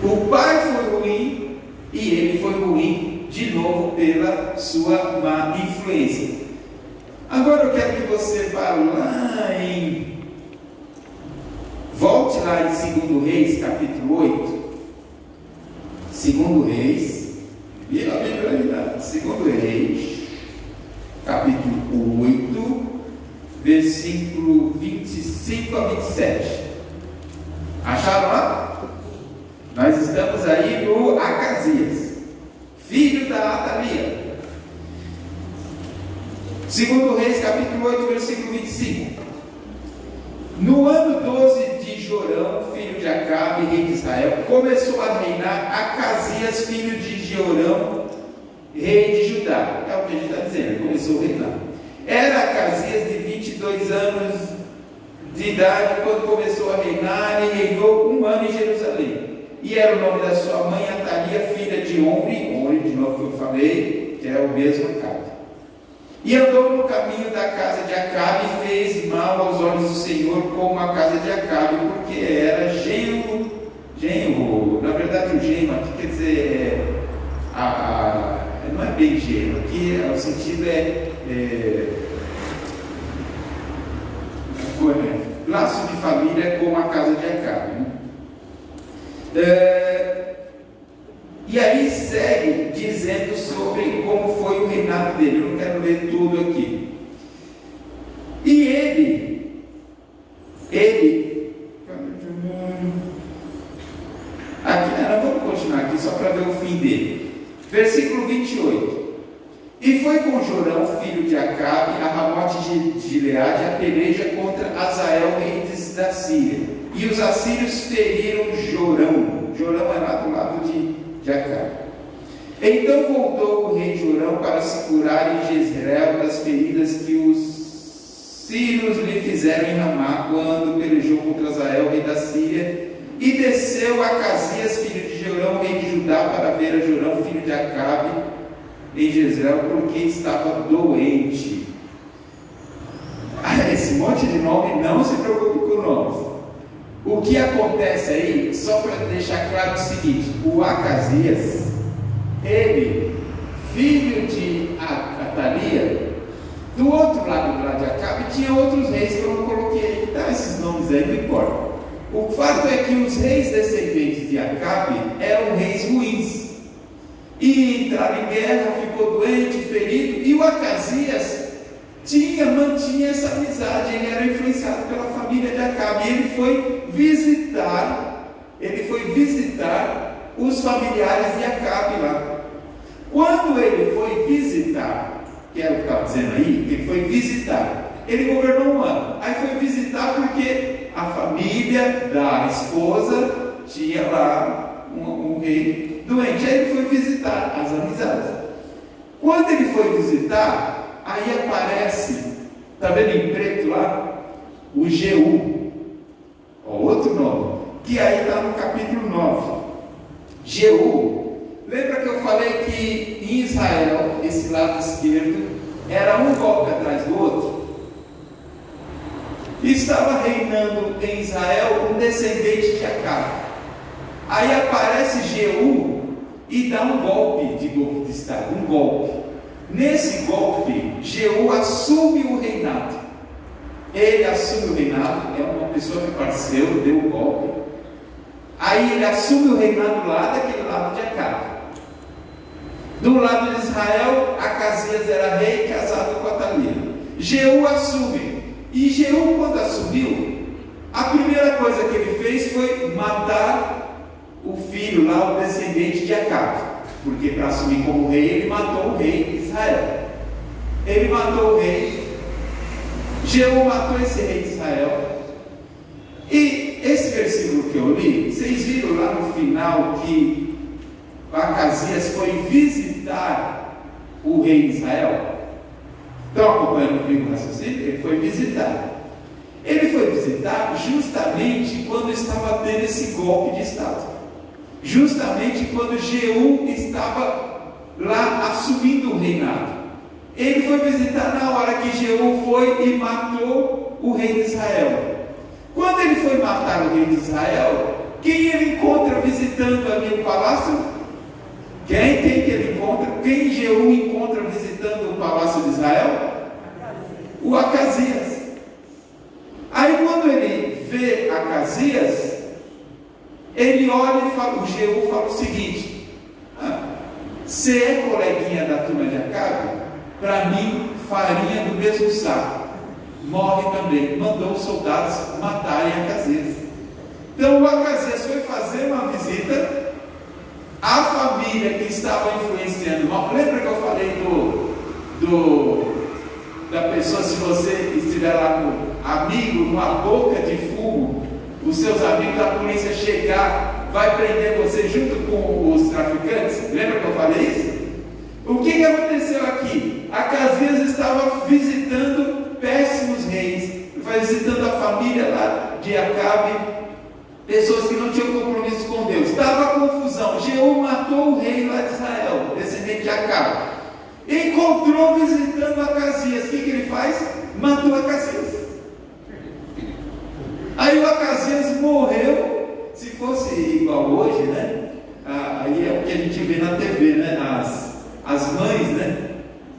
O pai foi ruim e ele foi ruim de novo pela sua má influência. Agora eu quero que você vá lá volte lá em 2 Reis, capítulo 8. 2 Reis, vira a Bíblia aí, né? 2 Reis, capítulo 8, versículo 25 a 27. Acharam lá? Nós estamos aí no Acasias, filho da Atalia. 2 Reis, capítulo 8, versículo 25. No ano 12 de Jorão, filho de Acabe, rei de Israel, começou a reinar Acasias, filho de Jorão, rei de Judá. É o que a gente está dizendo, ele começou a reinar. Era Acasias de 22 anos de idade quando começou a reinar e reinou 1 ano em Jerusalém. E era o nome da sua mãe Atalia, filha de Omri, de novo que eu falei, que é o mesmo Acabe. E andou no caminho da casa de Acabe e fez mal aos olhos do Senhor como a casa de Acabe, porque era genro, na verdade o genro aqui quer dizer, não é bem genro, aqui o sentido laço de família com a casa de Acabe, né? E aí segue dizendo sobre como foi o reinado dele. Eu não quero ler tudo aqui. E ele aqui, vamos continuar aqui só para ver o fim dele. Versículo 28. E foi com Jorão, filho de Acabe, a Ramote de Gileade, a peleja contra Azael, rei da Síria. E os assírios feriram Jorão. Jorão é lá do lado de Acabe. Então voltou o rei Jorão para se curar em Jezreel das feridas que os sírios lhe fizeram em Ramá, quando pelejou contra Azael, rei da Síria, e desceu Acasias, filho de Jorão, rei de Judá, para ver a Jorão, filho de Acabe, em Jezreel, porque estava doente. Esse monte de nome, não se preocupe com nomes. O que acontece aí, só para deixar claro o seguinte: o Acasias, ele, filho de Atalia, do outro lado de Acabe, tinha outros reis que eu não coloquei aqui, tá? Esses nomes aí não importam. O fato é que os reis descendentes de Acabe eram reis ruins, e entraram em guerra, ficou doente, ferido, e o Acasias mantinha essa amizade, ele era influenciado pela família de Acabe, e ele foi visitar os familiares de Acabe lá. Quando ele foi visitar, que é o que estava dizendo aí, ele foi visitar, ele governou 1 ano, aí foi visitar porque a família da esposa tinha lá um rei doente, aí ele foi visitar as amizades. Quando ele foi visitar, aí aparece, está vendo em preto lá, o Jeú, outro nome, que aí está no capítulo 9. Jeú, lembra que eu falei que em Israel, esse lado esquerdo, era um golpe atrás do outro? Estava reinando em Israel um descendente de Acabe. Aí aparece Jeú e dá um golpe de Estado, um golpe. Nesse golpe, Jeú assume o reinado. Ele assume o reinado, é uma pessoa que apareceu, deu o golpe. Aí ele assume o reinado lá daquele lado de Acabe. Do lado de Israel, Acasias era rei casado com Atalia. Jeú assume. E Jeú, quando assumiu, a primeira coisa que ele fez foi matar o filho lá, o descendente de Acabe. Porque para assumir como rei, ele matou o rei de Israel. Ele matou o rei. Jeú matou esse rei de Israel. E esse versículo que eu li, vocês viram lá no final que Acasias foi visitar o rei de Israel? Estão acompanhando comigo o raciocínio? Ele foi visitar. Ele foi visitar justamente quando estava tendo esse golpe de Estado. Justamente quando Jeú estava lá assumindo o reinado. Ele foi visitar na hora que Jeú foi e matou o rei de Israel. Quando ele foi matar o rei de Israel, Quem ele encontra visitando ali o palácio? Quem que ele encontra? Quem Jeú encontra visitando o palácio de Israel? O Acasias. Aí quando ele vê Acasias, ele olha e fala, o Jeú fala o seguinte: você é coleguinha da turma de Acabe? Para mim, farinha do mesmo saco. Morre também. Mandou os soldados matarem Acasias. Então o Acasias foi fazer uma visita à família que estava influenciando. Lembra que eu falei da pessoa, se você estiver lá com amigo, numa boca de fumo, os seus amigos da polícia chegar, vai prender você junto com os traficantes? Lembra que eu falei isso? O que aconteceu aqui? Acasias estava visitando péssimos reis, visitando a família lá de Acabe, pessoas que não tinham compromisso com Deus. Estava confusão. Jeú matou o rei lá de Israel, descendente de Acabe. Encontrou visitando Acasias. O que ele faz? Matou Acasias. Aí o Acasias morreu. Se fosse igual hoje, né? Aí é o que a gente vê na TV, né? As mães, né?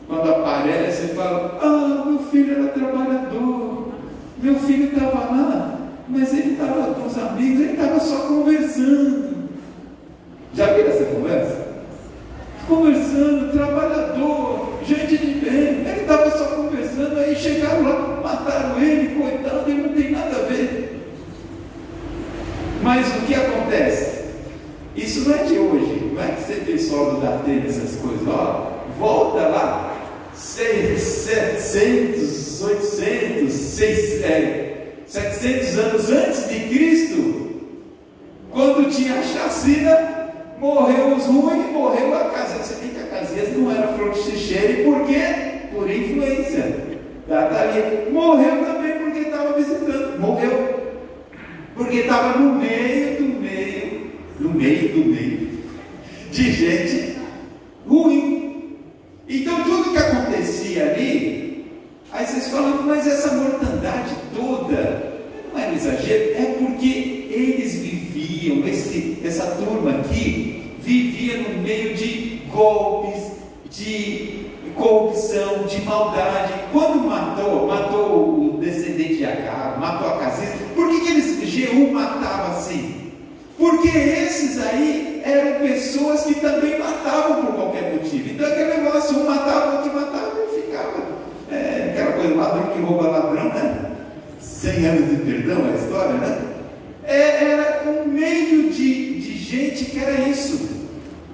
Quando aparece, fala: meu filho era trabalhador, meu filho estava lá, mas ele estava com os amigos, ele estava só conversando. Já viram essa conversa? Conversando, trabalhador, gente de bem, ele estava só conversando, aí chegaram lá, mataram ele, coitado, ele não tem nada a ver. Mas o que acontece? Isso não é de hoje, não é que você pessoal do Datê essas coisas, volta lá, 700, 800, 700 anos antes de Cristo, quando tinha a chacina, morreu os ruins, morreu Acasias. Você vê que Acasias não era flor de xixeira, e por quê? Por influência da Thalia. Morreu também porque estava visitando, morreu porque estava no meio de gente ruim. Então tudo que acontecia ali, aí vocês falam: mas essa mortandade toda não é um exagero? É porque eles viviam, essa turma aqui vivia no meio de golpes, de corrupção, de maldade. Quando matou o descendente de Acabe, matou Acasias, por que Jeú matava assim? Porque esses aí eram pessoas que também matavam por qualquer motivo. Então aquele negócio, um matava, outro matava e ficava aquela coisa, ladrão que rouba ladrão, né? 100 anos de perdão, a história, né? Era um meio de gente que era isso.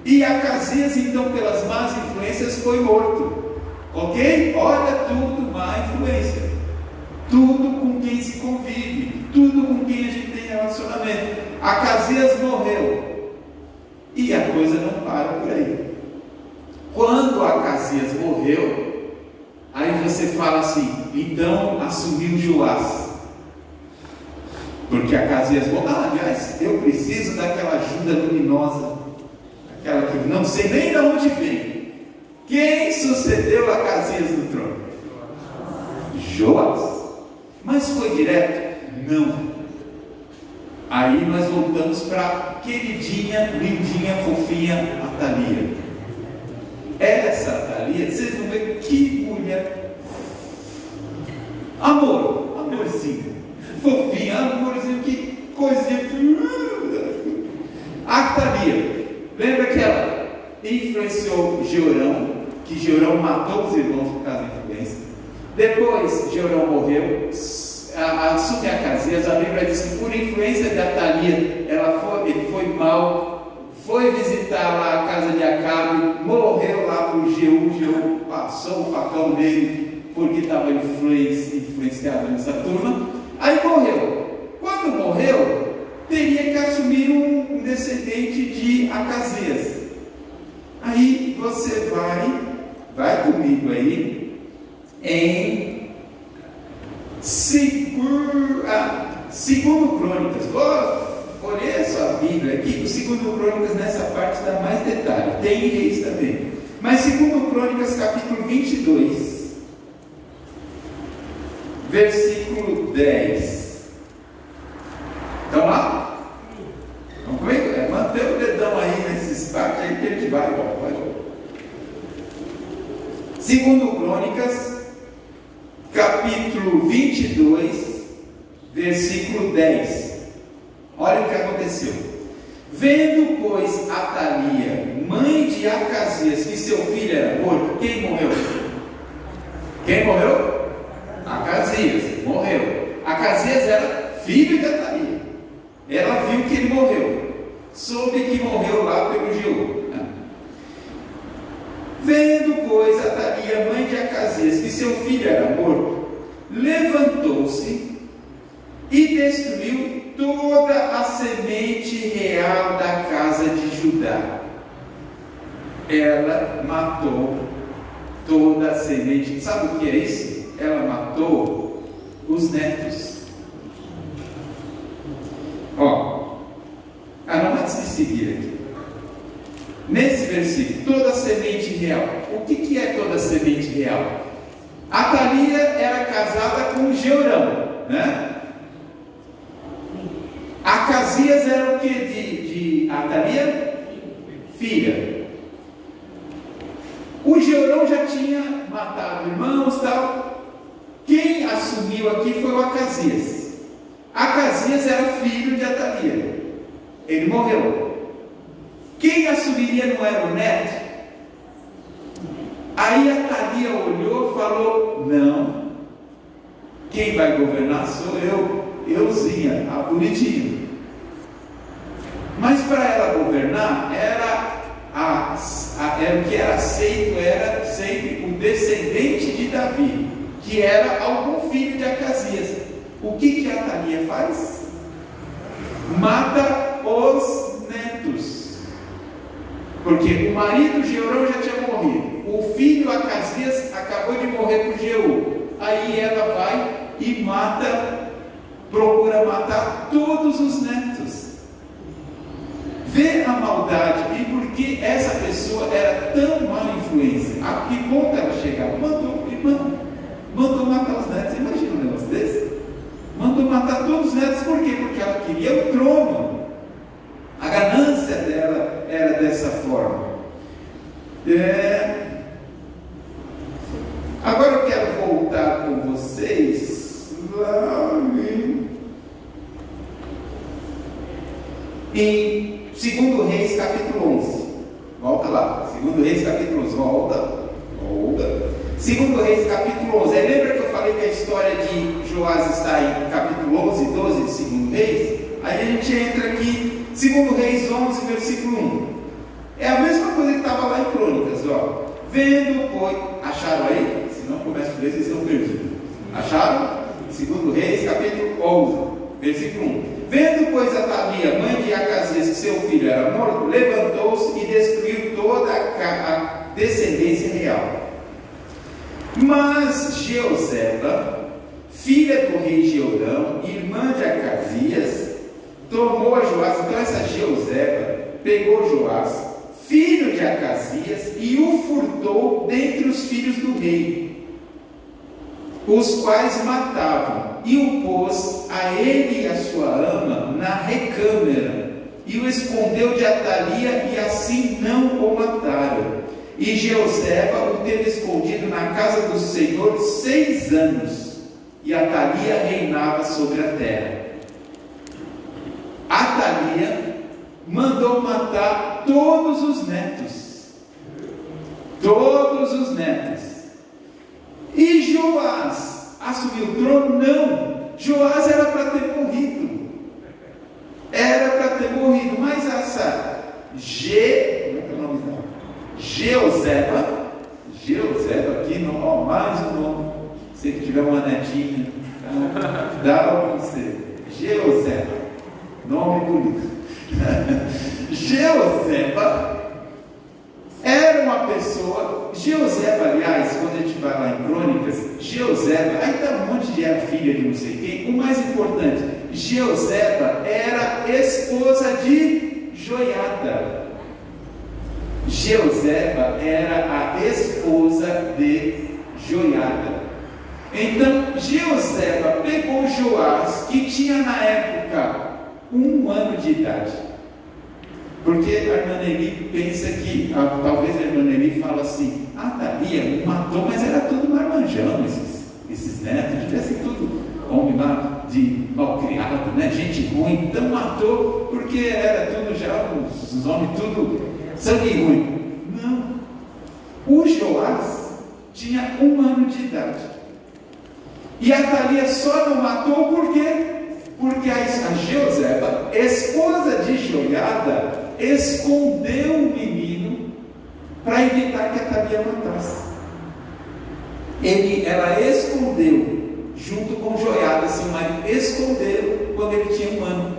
E Acasias, então, pelas más influências, foi morto. Ok? Olha tudo, má influência. Tudo com quem se convive, tudo com quem a gente tem relacionamento. Acasias morreu. E a coisa não para por aí. Quando Acasias morreu, aí você fala assim: então assumiu Joás. Porque Acasias morreu. Aliás, eu preciso daquela ajuda luminosa, aquela que não sei nem de onde vem. Quem sucedeu Acasias no trono? Joás. Mas foi direto? Não. Aí nós voltamos para queridinha, lindinha, fofinha Atalia. Essa Atalia, vocês vão ver que mulher. Amorzinho, fofinha, amorzinho, que coisinha. Atalia, lembra que ela influenciou Jeorão, que Jeorão matou os irmãos por causa da influência. Depois Jeorão morreu, assume Acasias. A Bíblia diz que por influência de Atalia, ele foi mal, foi visitar lá a casa de Acabe, morreu lá por Jeú. Jeú passou o facão nele, porque estava influenciado nessa turma. Aí morreu. Quando morreu, teria que assumir um descendente de Acasias. Aí você vai comigo aí em Segundo Crônicas. Vou ler a sua Bíblia aqui. O Segundo Crônicas nessa parte dá mais detalhe. Tem Reis também. Mas Segundo Crônicas capítulo 22, versículo 10. Estão lá? Segundo Crônicas, capítulo 22, versículo 10. Olha o que aconteceu. Vendo, pois, Atalia, mãe de Acasias, que seu filho era morto, quem morreu? Quem morreu? Acasias, morreu. Acasias era filho de Atalia. Ela viu que ele morreu. Soube que morreu lá pelo Jeú. Vendo, pois, Atalia, mãe de Acasias, que seu filho era morto, levantou-se e destruiu toda a semente real da casa de Judá. Ela matou toda a semente. Sabe o que é isso? Ela matou os netos. Não antes de seguir aqui. Nesse versículo, toda semente real. O que é toda semente real? Atalia era casada com Jeorão, né? Acasias era o que de Atalia? Filha. O Jeorão já tinha matado irmãos e tal. Quem assumiu aqui foi o Acasias. Acasias era filho de Atalia. Ele morreu. Quem assumiria não era o neto? Aí Atalia olhou e falou: não, quem vai governar sou eu, euzinha, a bonitinha. Mas para ela governar, era o que era aceito, era sempre o descendente de Davi, que era algum filho de Acasias. O que Atalia faz? Mata os netos. Porque o marido Jeorão já tinha morrido, o filho Acasias acabou de morrer por Jeú. Aí ela vai e procura matar todos os netos. Vê a maldade e por que essa pessoa era tão má influência. A que ponto ela chegava? Mandou matar os netos. Imagina um negócio desse. Mandou matar todos os netos. Por quê? Porque ela queria o trono. A ganância dela era dessa forma. Agora eu quero voltar com vocês lá em 2 Reis capítulo 11. Volta lá. 2 Reis capítulo 11. Volta. 2 Reis capítulo 11. Lembra que eu falei que a história de Joás está em capítulo 11 e 12 de 2 Reis? Aí a gente entra aqui, 2 Reis 11, versículo 1. É a mesma coisa que estava lá em Crônicas, Vendo, pois... Acharam aí? Se não começa por eles, estão perdidos. Acharam? 2 Reis, capítulo 11, versículo 1. Vendo, pois, Atalia, mãe de Acasias, que seu filho era morto, levantou-se e destruiu toda a descendência real. Mas Jeoseba, filha do rei Jeorão, irmã de Acasias, tomou a Joás. Então essa Jeoseba pegou Joás, filho de Acasias, e o furtou dentre os filhos do rei, os quais matavam, e o pôs a ele e a sua ama na recâmara, e o escondeu de Atalia, e assim não o mataram. E Jeoseba o teve escondido na casa do Senhor 6 anos, e Atalia reinava sobre a terra. Atalia mandou matar todos os netos. Todos os netos. E Joás assumiu o trono? Não. Joás era para ter morrido. Mas essa Jeoseba aqui, não, mais um nome. Se tiver uma netinha, dá para você. Jeoseba, nome bonito. Jeoseba era uma pessoa. Jeoseba, aliás, quando a gente vai lá em Crônicas, Jeoseba, aí está um monte de era filha de não sei quem. O mais importante, Jeoseba era esposa de Joiada. Jeoseba era a esposa de Joiada. Então Jeoseba pegou Joás, que tinha na época 1 ano de idade, Porque a irmã Nelly pensa que, talvez a irmã Nelly fala assim, Thalia matou, mas era tudo marmanjão, esses netos, devia ser tudo homem lá de malcriado, né? Gente ruim, então matou porque era tudo já, os homens tudo sangue ruim. Não, o Joás tinha 1 ano de idade, e a Thalia só não matou por quê? Porque a Jeoseba, esposa de Joiada, escondeu o menino para evitar que a Thalia matasse. Ela escondeu, junto com Joiada, seu marido, esconderam quando ele tinha 1 ano.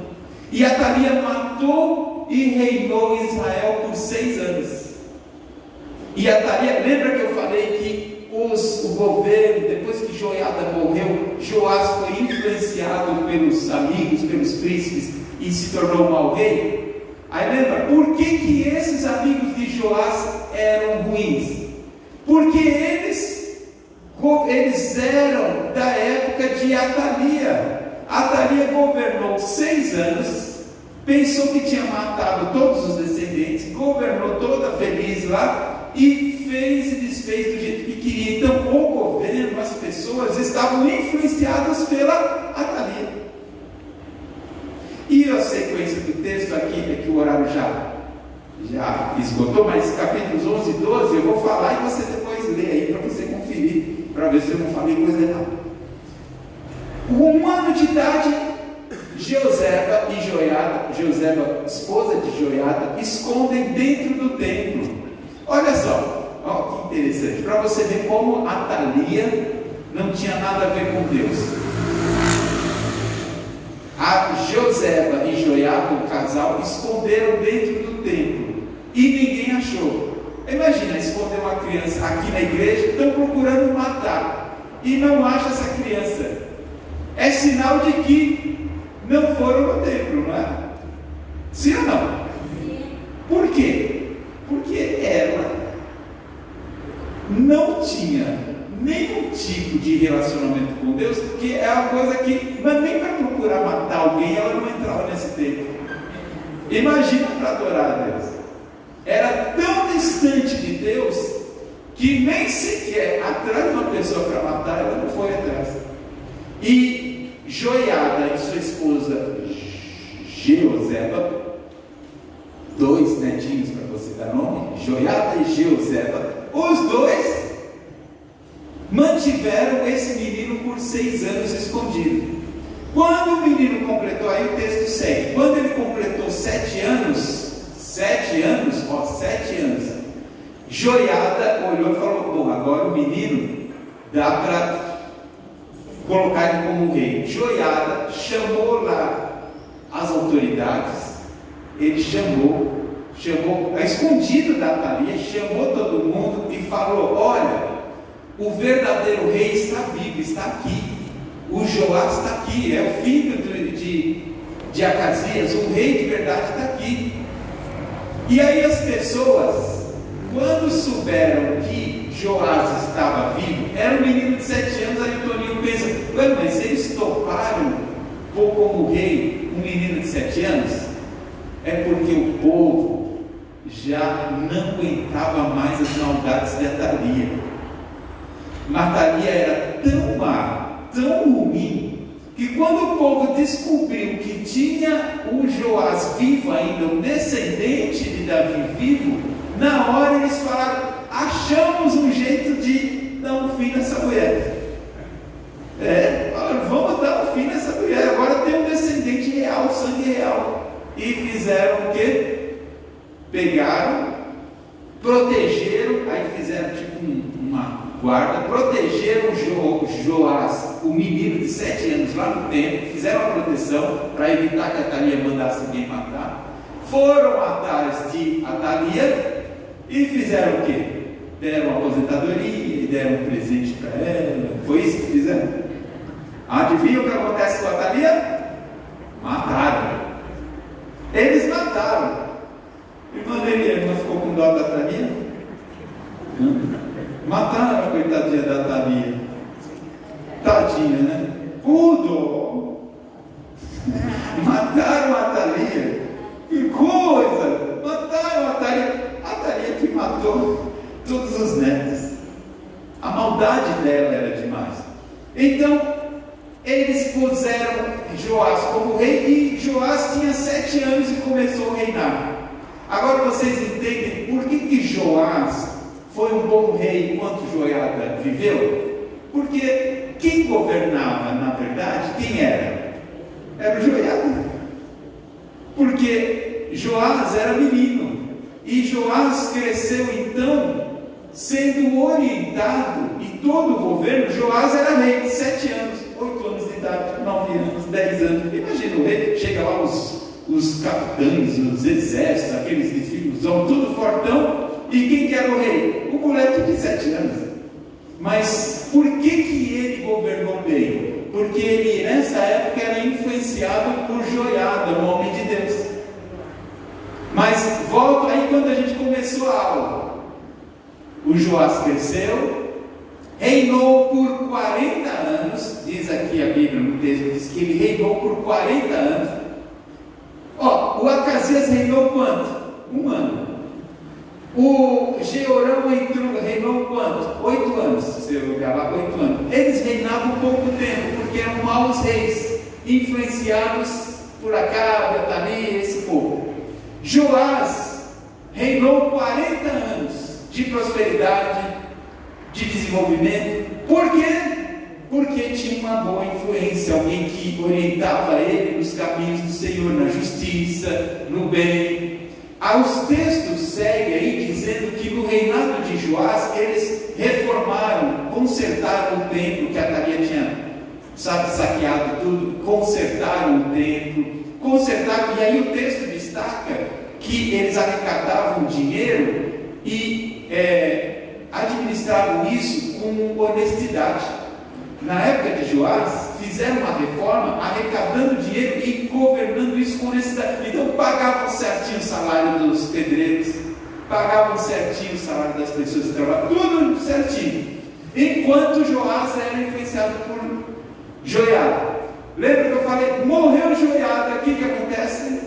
E a Thalia matou e reinou em Israel por 6 anos. E a Thalia, lembra que eu falei que o governo, depois que Joiada morreu, Joás foi influenciado pelos amigos, pelos príncipes, e se tornou um mau rei? Aí lembra, por que esses amigos de Joás eram ruins? Porque eles eram da época de Atalia. Atalia governou 6 anos, pensou que tinha matado todos os descendentes, governou toda feliz lá, e fez e desfez do jeito que queria. Então o governo, as pessoas estavam influenciadas pela Atalia. E a sequência do texto aqui é que o horário já esgotou, mas capítulos 11 e 12 eu vou falar e você depois lê aí para você conferir, para ver se eu não falei coisa errada. Com 1 ano de idade, Jeoseba e Joiada, Jeoseba, esposa de Joiada, escondem dentro do templo. Olha só, que interessante, para você ver como Atalia não tinha nada a ver com Deus. A Jeoseba e Joiada, o casal, esconderam dentro do templo e ninguém achou. Imagina, esconder uma criança aqui na igreja, estão procurando matar e não acham essa criança. É sinal de que não foram no templo, não é? Sim ou não? Por quê? Porque ela não tinha nenhum tipo de relacionamento com Deus, que é uma coisa que, mas nem para procurar matar alguém, ela não entrava nesse templo. Imagina para adorar a Deus. Era tão distante de Deus que nem sequer atrás de uma pessoa para matar, ela não foi atrás. E Joiada e sua esposa Jeoseba, 2 netinhos para você dar nome, Joiada e Jeoseba, os dois mantiveram esse menino por 6 anos escondido. Quando o menino completou, aí o texto segue, quando ele completou 7 anos, Joiada olhou e falou, bom, agora o menino dá para colocar ele como rei. Joiada chamou lá as autoridades, ele chamou a escondido da Atalia, chamou todo mundo e falou, olha, o verdadeiro rei está vivo, está aqui, o Joás está aqui, é o filho de Acasias, o rei de verdade está aqui. E aí as pessoas, quando souberam que Joás estava vivo, era um menino de 7 anos, aí o Toninho pensa, mas eles toparam pôr como rei um menino de 7 anos? É porque o povo já não aguentava mais as maldades de Atalia. Atalia era tão má, tão ruim, que quando o povo descobriu que tinha o Joás vivo ainda, um descendente de Davi vivo, na hora eles falaram, achamos um jeito de dar um fim nessa mulher. Vamos dar um fim nessa mulher, agora tem um descendente real, sangue real. E fizeram o quê? Pegaram, protegeram, aí fizeram tipo uma guarda, protegeram Joás, o menino de 7 anos lá no templo, fizeram a proteção para evitar que a Atalia mandasse alguém matar, foram atrás de Atalia e fizeram o quê? Deram uma aposentadoria e deram um presente para ela. Foi isso que fizeram? Adivinha o que acontece com a Atalia? Mataram. Eles mataram. Irmã Leliane não ficou com dó da Atalia? Mataram a coitadinha da Atalia. Tadinha, né? Dó. Mataram a Atalia. Que coisa! Atalia que matou todos os netos. A maldade dela era demais. Então, eles puseram Joás como rei, e Joás tinha 7 anos e começou a reinar. Agora vocês entendem por que Joás foi um bom rei enquanto Joiada viveu? Porque quem governava, na verdade, quem era? Era o Joiada. Porque Joás era menino, e Joás cresceu então sendo orientado, e todo o governo, Joás era rei, 7 anos, 8 anos de idade, 9 anos, 10 anos. Imagina o rei, chega lá os capitães, os exércitos, aqueles desfiles, tudo fortão, e quem que era o rei? O moleque de 7 anos. Mas por que ele governou bem? Porque ele, nessa época, era influenciado por Joiada, um homem de Deus. Mas volto aí quando a gente começou a aula. O Joás cresceu, reinou por 40 anos, diz aqui a Bíblia no texto, diz que ele reinou por 40 anos. O Acasias reinou quanto? 1 ano. O Jeorão reinou quanto? 8 anos. Se eu olhar lá, 8 anos. Eles reinavam pouco tempo, porque eram maus reis, influenciados por Acabe, Atalia, esse povo. Joás reinou 40 anos de prosperidade, de desenvolvimento. Por quê? Porque tinha uma boa influência, alguém que orientava ele nos caminhos do Senhor, na justiça, no bem. Os textos seguem aí dizendo que no reinado de Joás eles reformaram, consertaram o templo que Atalia tinha, saqueado tudo, consertaram o templo, e aí o texto destaca que eles arrecadavam dinheiro e administravam isso com honestidade. Na época de Joás, fizeram uma reforma, arrecadando dinheiro e governando isso com honestidade. Então pagavam certinho o salário dos pedreiros, pagavam certinho o salário das pessoas que trabalhavam, tudo certinho. Enquanto Joás era influenciado por Joiada. Lembra que eu falei, morreu Joiada, o que acontece?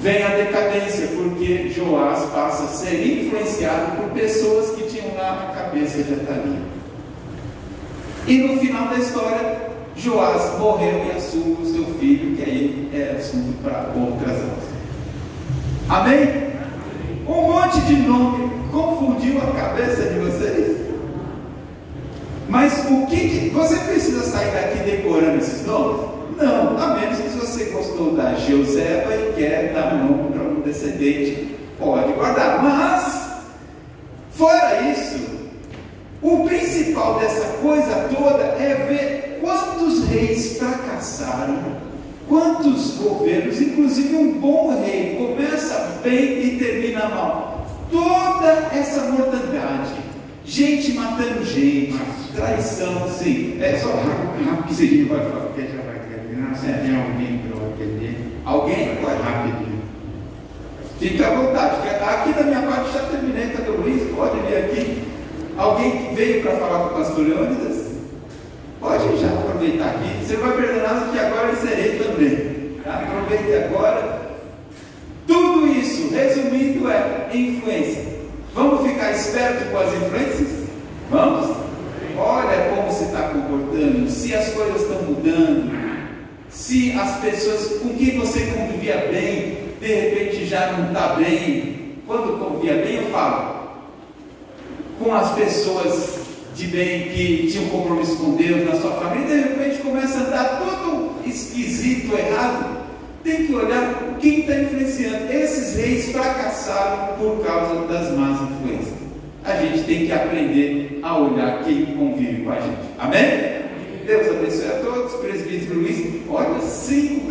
Vem a decadência, porque Joás passa a ser influenciado por pessoas que tinham lá a cabeça de Atalia. E no final da história, Joás morreu e assume o seu filho, que aí é assunto para outras aulas. Amém? Um monte de nome confundiu a cabeça de vocês? Mas o que você precisa sair daqui decorando esses nomes? Não, a menos que você gostou da Jeuseba e quer dar nome para um descendente, pode guardar. Mas, fora isso, o principal dessa coisa toda é ver quantos reis fracassaram, quantos governos, inclusive um bom rei, começa bem e termina mal. Toda essa mortandade, gente matando gente, traição, sim. É só rapidinho, vai falar, porque já vai terminar. Se tem alguém para eu atender, alguém? Vai rapidinho. Fica à vontade, aqui da minha parte já terminei, cadê o Luiz? Pode vir aqui. Alguém que veio para falar com o pastor Leônidas? Pode já aproveitar aqui. Você não vai perder nada, que agora eu encerrei também. Aproveite agora. Tudo isso, resumindo, é influência. Vamos ficar espertos com as influências? Vamos? Olha como você está comportando, se as coisas estão mudando, se as pessoas com quem você convivia bem, de repente já não está bem. Quando convivia bem, eu falo com as pessoas de bem que tinham compromisso com Deus na sua família, de repente começa a andar tudo esquisito, errado. Tem que olhar quem está influenciando. Esses reis fracassaram por causa das más influências. A gente tem que aprender a olhar quem convive com a gente. Amém? Deus abençoe a todos. Presbítero Luiz, olha, 5